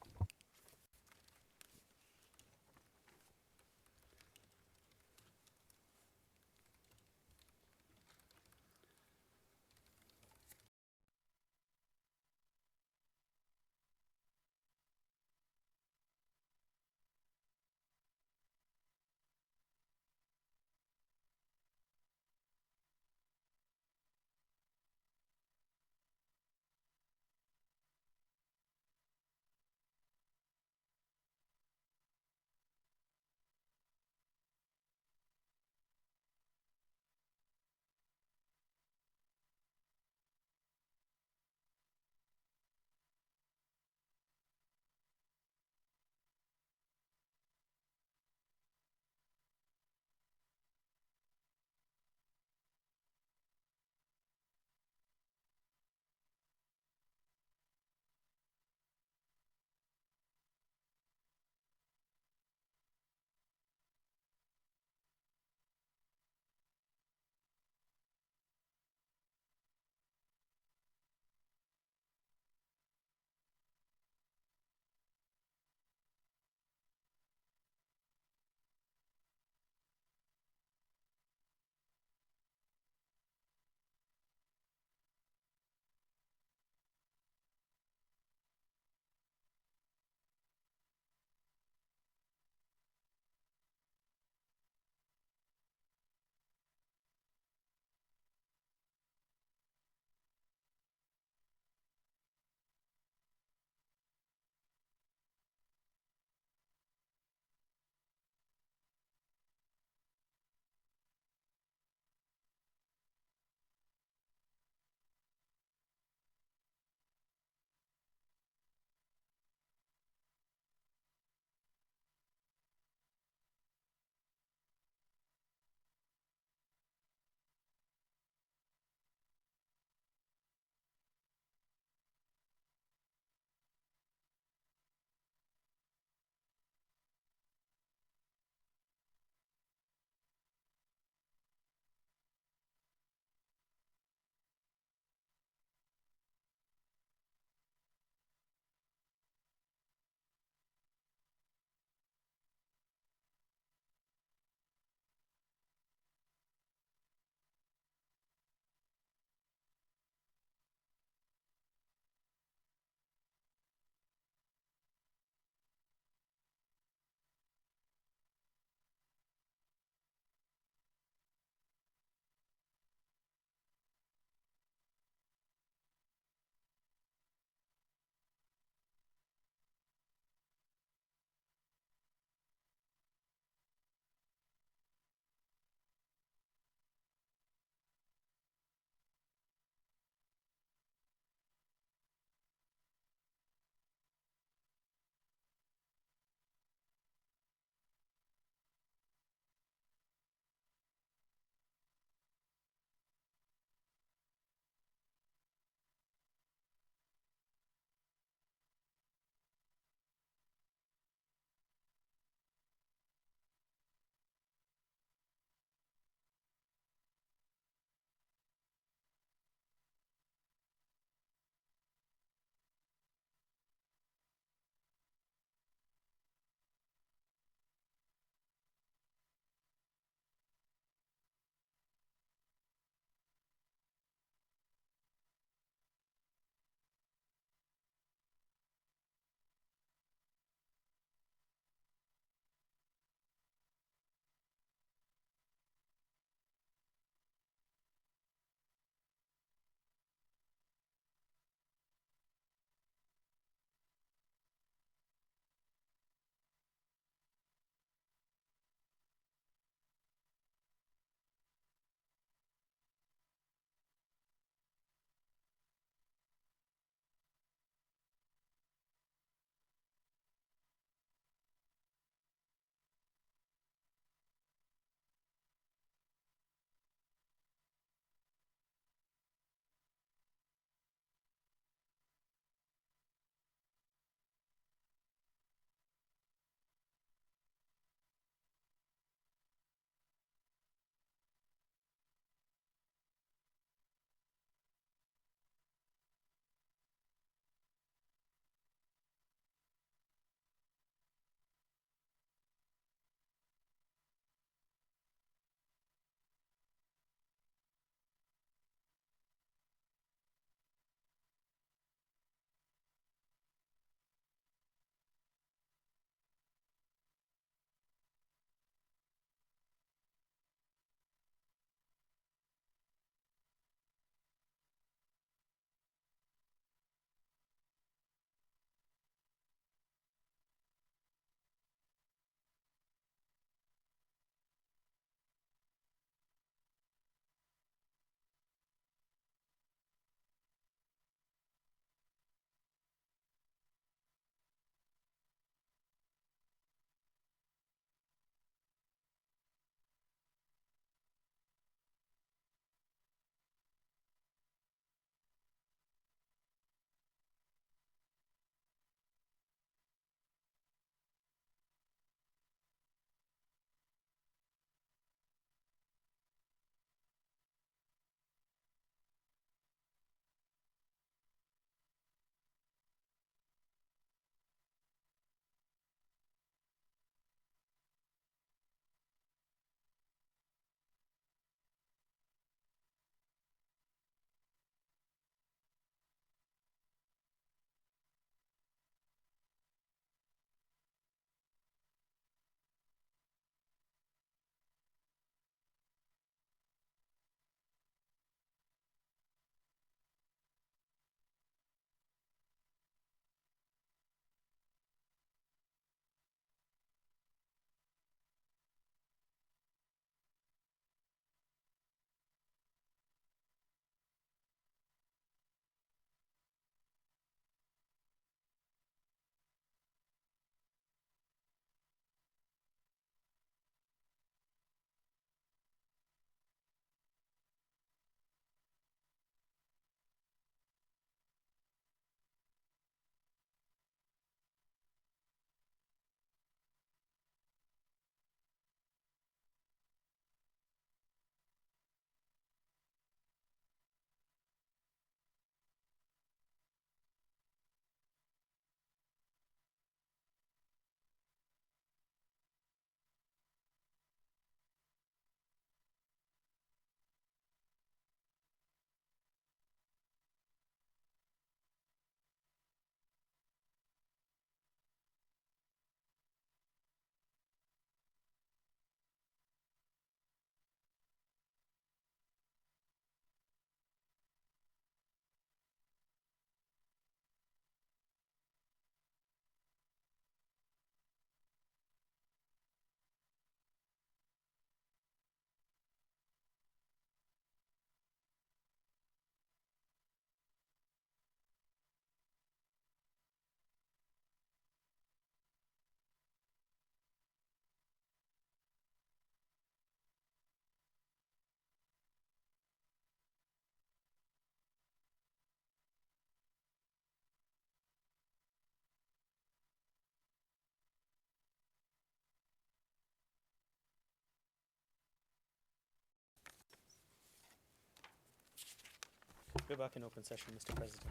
We're back in open session, Mr. President.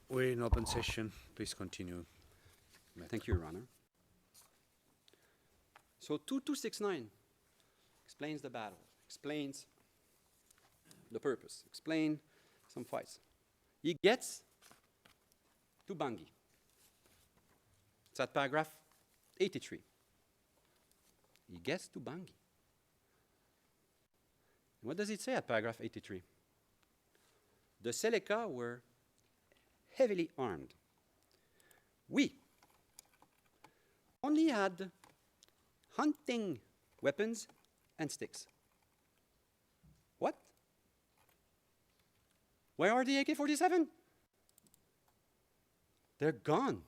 We're in open session. Please continue. Thank you, Your Honor. So 2269 explains the battle, explains the purpose, explains some fights. He gets to Bangui. It's at paragraph 83. He gets to Bangui. What does it say at paragraph 83? The Seleka were heavily armed. We only had hunting weapons and sticks. What? Where are the AK-47? They're gone.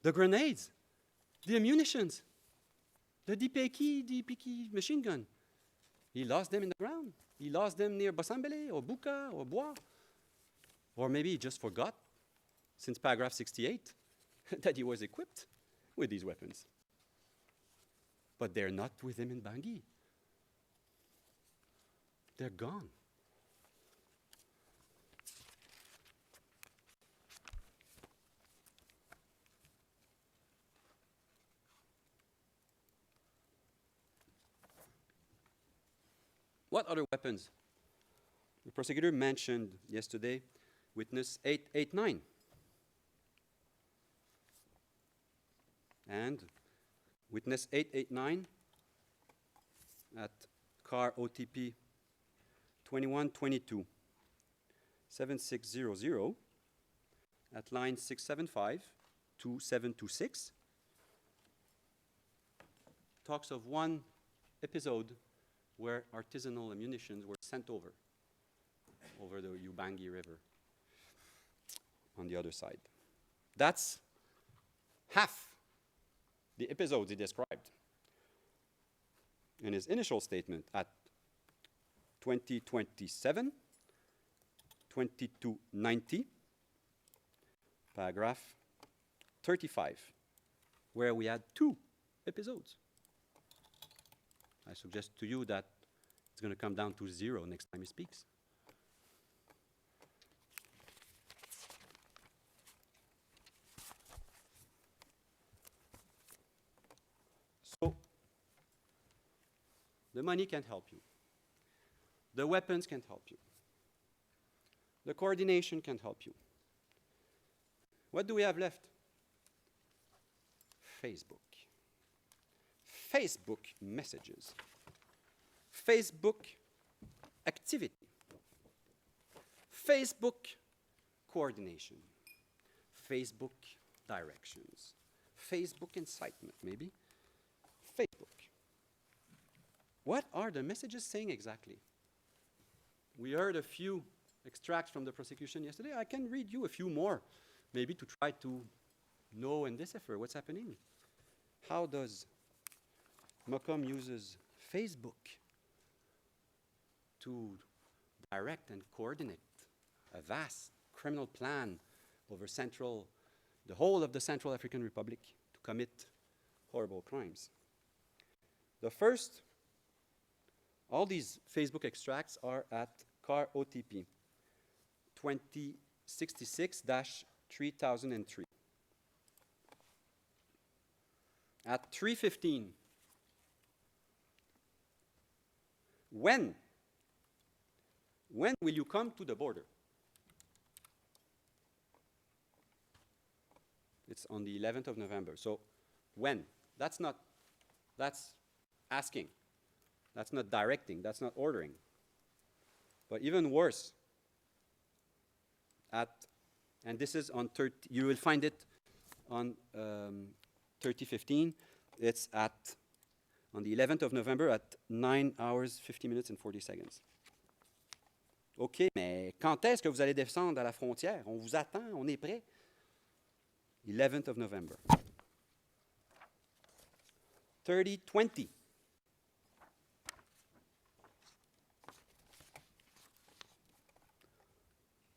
The grenades, the ammunitions, the DPK machine gun. He lost them in the ground. He lost them near Basambele or Buka or Bois. Or maybe he just forgot, since paragraph 68, that he was equipped with these weapons. But they're not with him in Bangui. They're gone. What other weapons? The prosecutor mentioned yesterday witness 889. And witness 889 at car OTP 2122 7600 at line 675 to 726 talks of one episode where artisanal ammunitions were sent over the Ubangi River on the other side. That's half the episodes he described in his initial statement at 2027, 2290, paragraph 35, where we had 2 episodes. I suggest to you that it's going to come down to 0 next time he speaks. So, the money can't help you. The weapons can't help you. The coordination can't help you. What do we have left? Facebook. Facebook messages. Facebook activity. Facebook coordination. Facebook directions. Facebook incitement, maybe. Facebook. What are the messages saying exactly? We heard a few extracts from the prosecution yesterday. I can read you a few more, maybe to try to know and decipher what's happening. How does Mokom uses Facebook to direct and coordinate a vast criminal plan over the whole of the Central African Republic to commit horrible crimes? The first, all these Facebook extracts are at car OTP 2066-3003. At 3:15, when will you come to the border? It's on the 11th of November. So when? That's asking. That's not directing. That's not ordering. But even worse, and this is on you will find it on 3015. It's on the 11th of November at 9 hours, 50 minutes and 40 seconds. OK, mais quand est-ce que vous allez descendre à la frontière? On vous attend, on est prêt. 11th of November. 3020.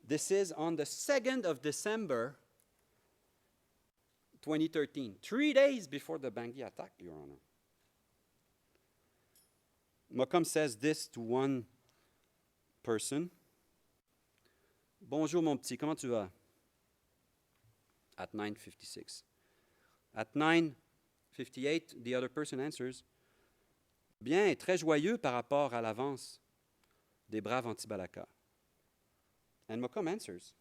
This is on the 2nd of December, 2013, 3 days before the Bangui attack, Your Honor. Mokom says this to one person. Bonjour mon petit, comment tu vas? At 9:56. At 9:58, the other person answers, bien, très joyeux par rapport à l'avance des braves anti-Balaka. And Mokom answers,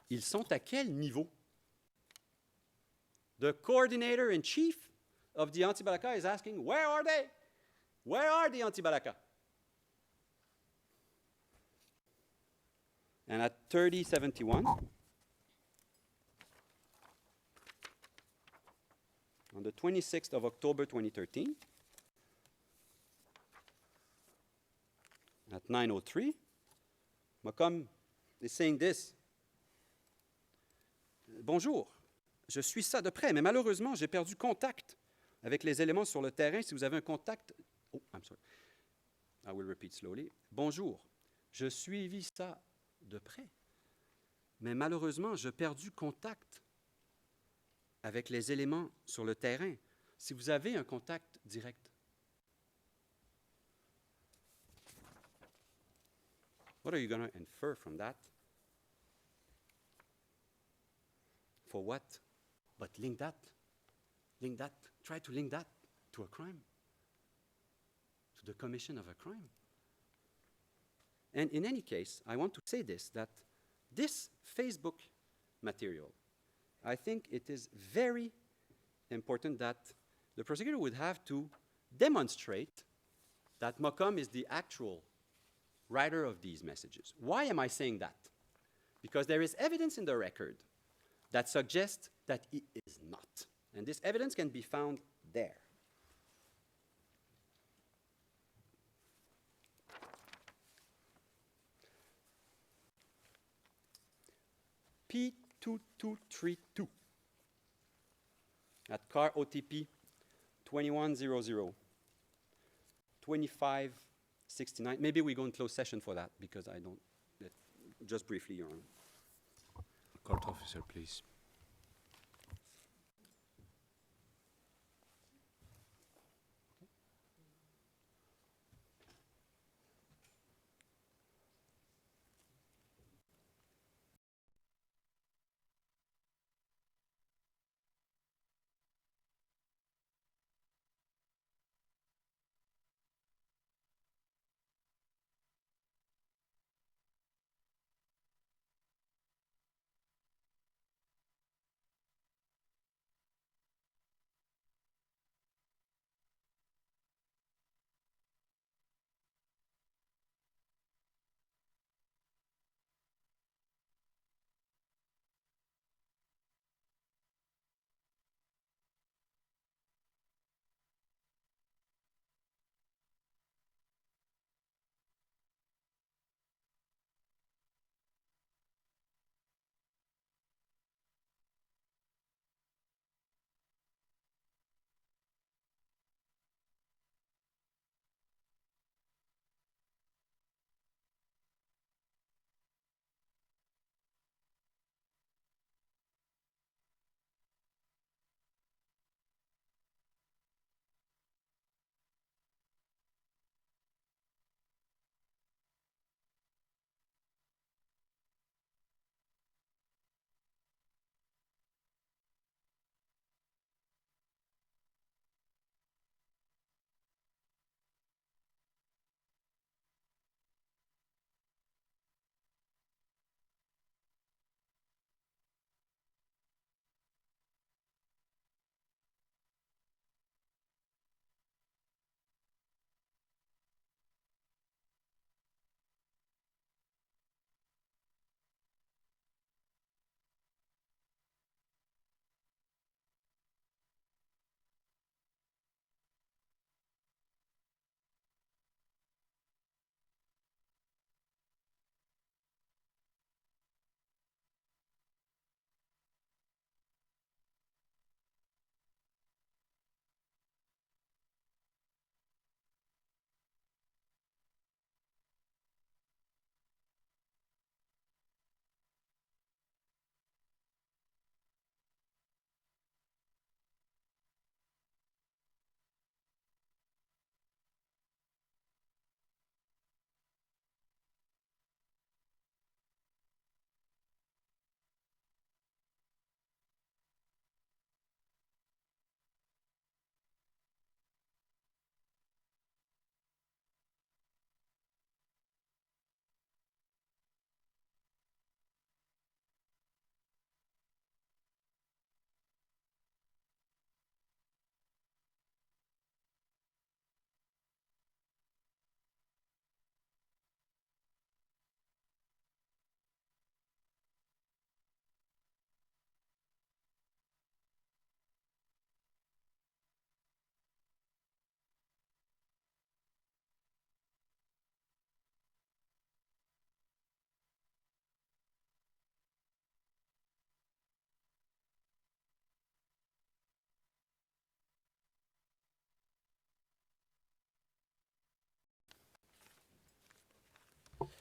ils sont à quel niveau? The coordinator-in-chief of the anti-Balaka is asking, where are they? Where are the anti-Balaka? And at 30:71, on the 26th of October 2013, at 9:03, Mokom is saying this. Bonjour, je suis ça de près, mais malheureusement, j'ai perdu contact avec les éléments sur le terrain. Si vous avez un contact... Oh, I'm sorry. I will repeat slowly. Bonjour, je suivis ça de près, mais malheureusement, j'ai perdu contact avec les éléments sur le terrain. Si vous avez un contact direct. What are you going to infer from that? For what? But link that. Try to link that to a crime, to the commission of a crime. And in any case, I want to say this, that this Facebook material, I think it is very important that the prosecutor would have to demonstrate that Mokom is the actual writer of these messages. Why am I saying that? Because there is evidence in the record that suggests that he is not. And this evidence can be found there. P2232 at car OTP 2100 2569. Maybe we go in closed session for that because I don't. Just briefly, Your Honor. Court officer, please.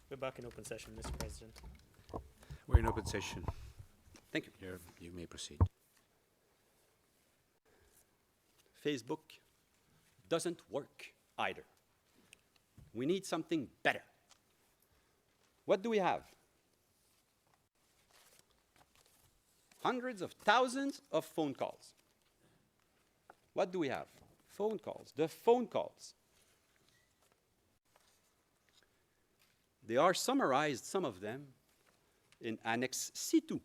We're back in open session, Mr. President. We're in open session. Thank you. Here, you may proceed. Facebook doesn't work either. We need something better. What do we have? Hundreds of thousands of phone calls. What do we have? Phone calls. The phone calls. They are summarized, some of them, in Annex C2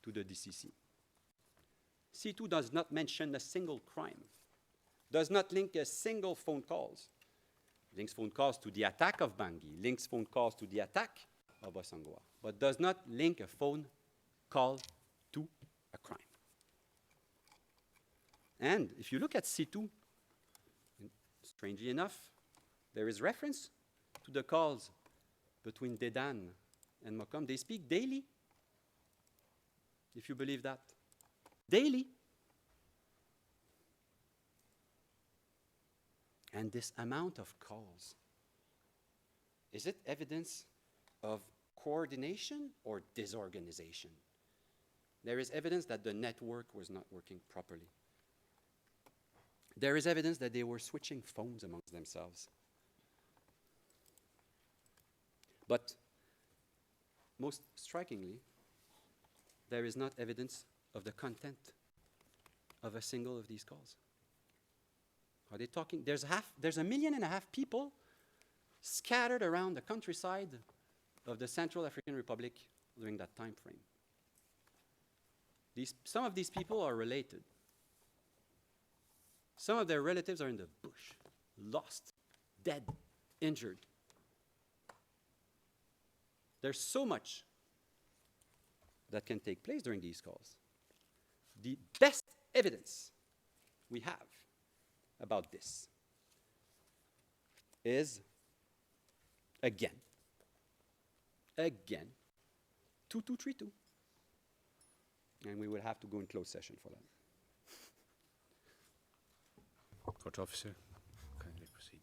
to the DCC. C2 does not mention a single crime, does not link a single phone calls. Links phone calls to the attack of Bangui, links phone calls to the attack of Bossangoa, but does not link a phone call to a crime. And if you look at C2, strangely enough, there is reference to the calls between Dedan and Mokom. They speak daily, if you believe that. Daily. And this amount of calls, is it evidence of coordination or disorganization? There is evidence that the network was not working properly. There is evidence that they were switching phones amongst themselves. But most strikingly, there is not evidence of the content of a single of these calls. Are they talking? There's 1.5 million people scattered around the countryside of the Central African Republic during that time frame. Some of these people are related. Some of their relatives are in the bush, lost, dead, injured. There's so much that can take place during these calls. The best evidence we have about this is, again, 2232. And we will have to go in closed session for that. Court officer, kindly proceed.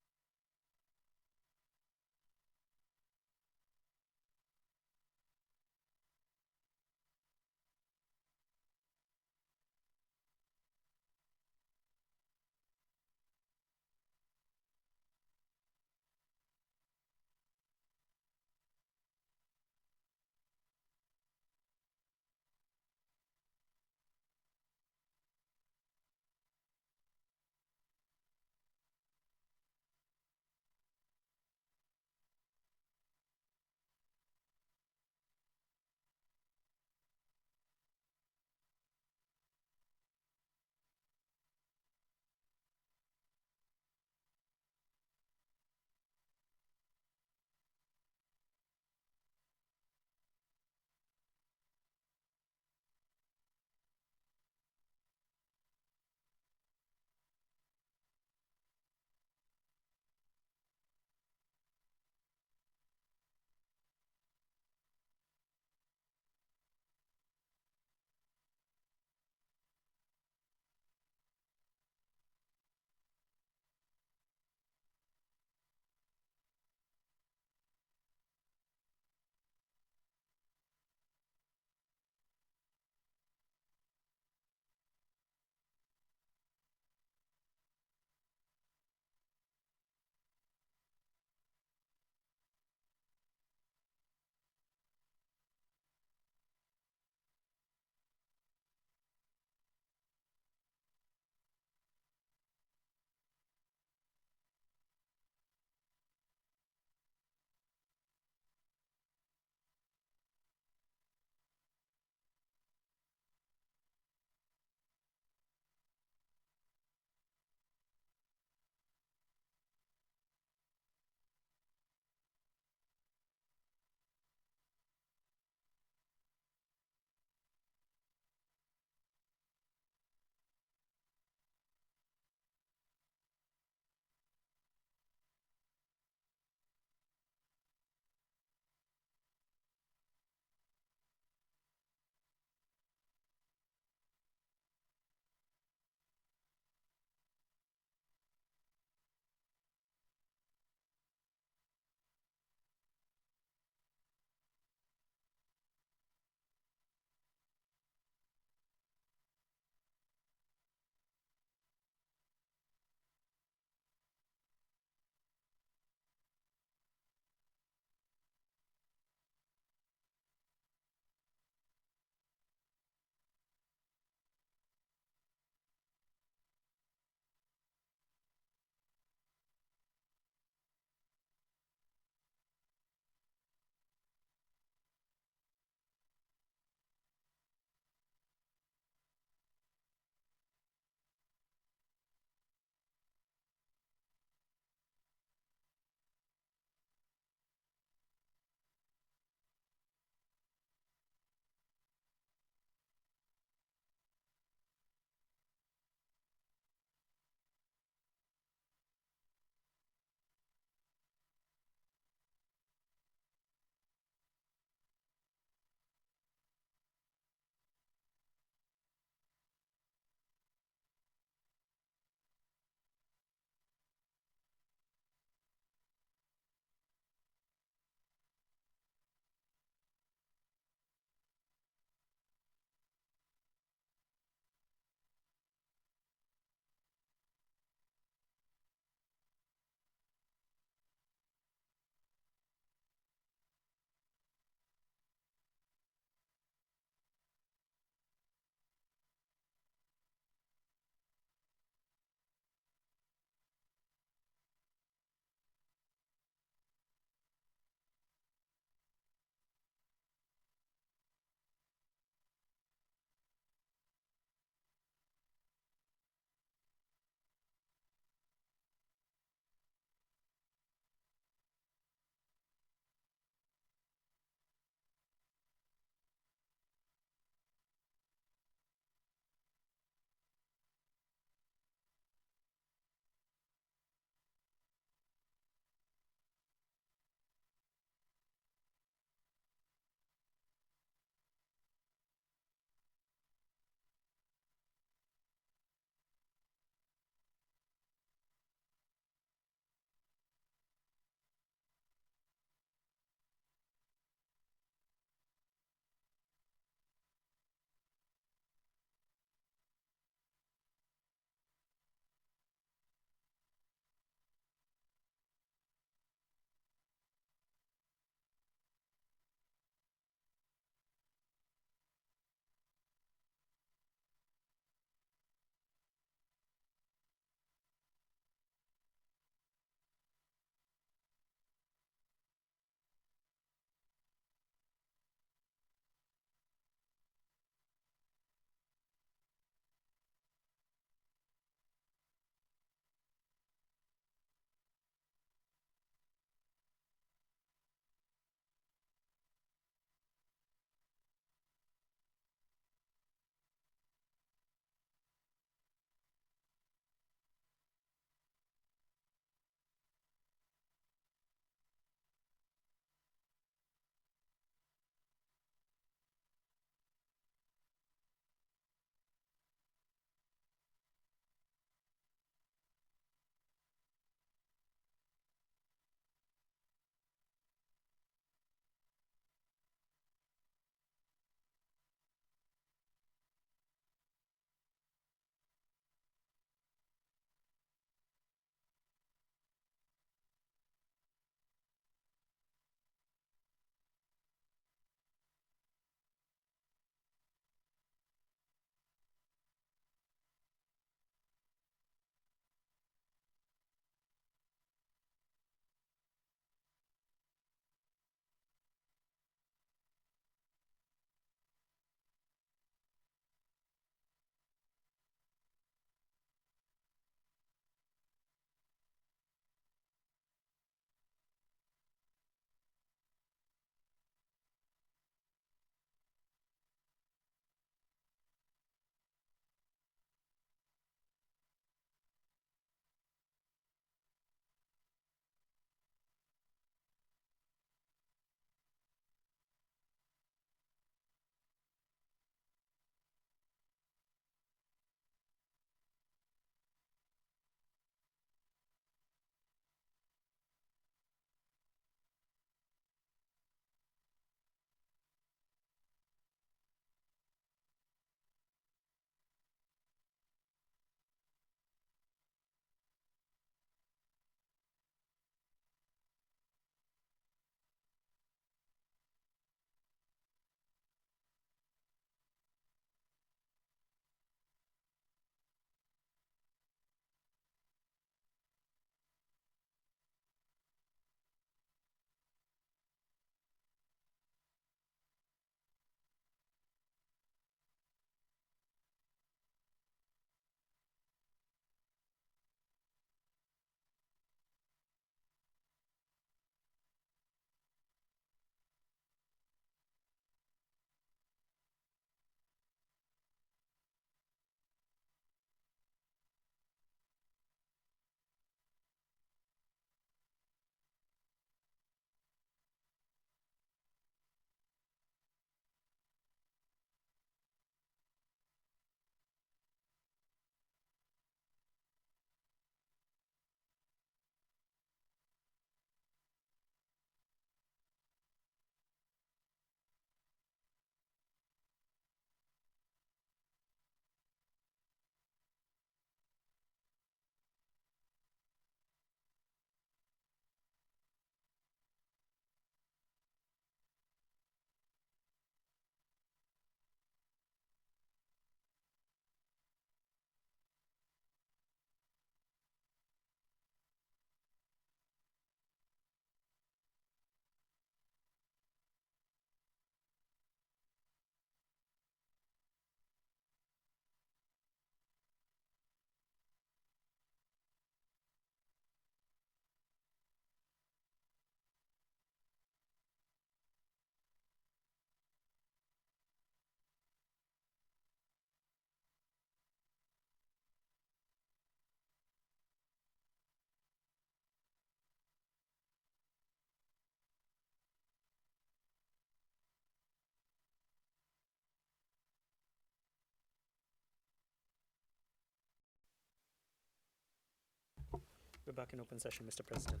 We're back in open session, Mr. President.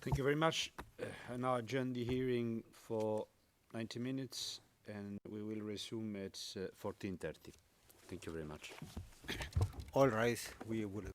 Thank you very much. I now adjourn the hearing for 90 minutes and we will resume at 14:30. Thank you very much. All rise. We will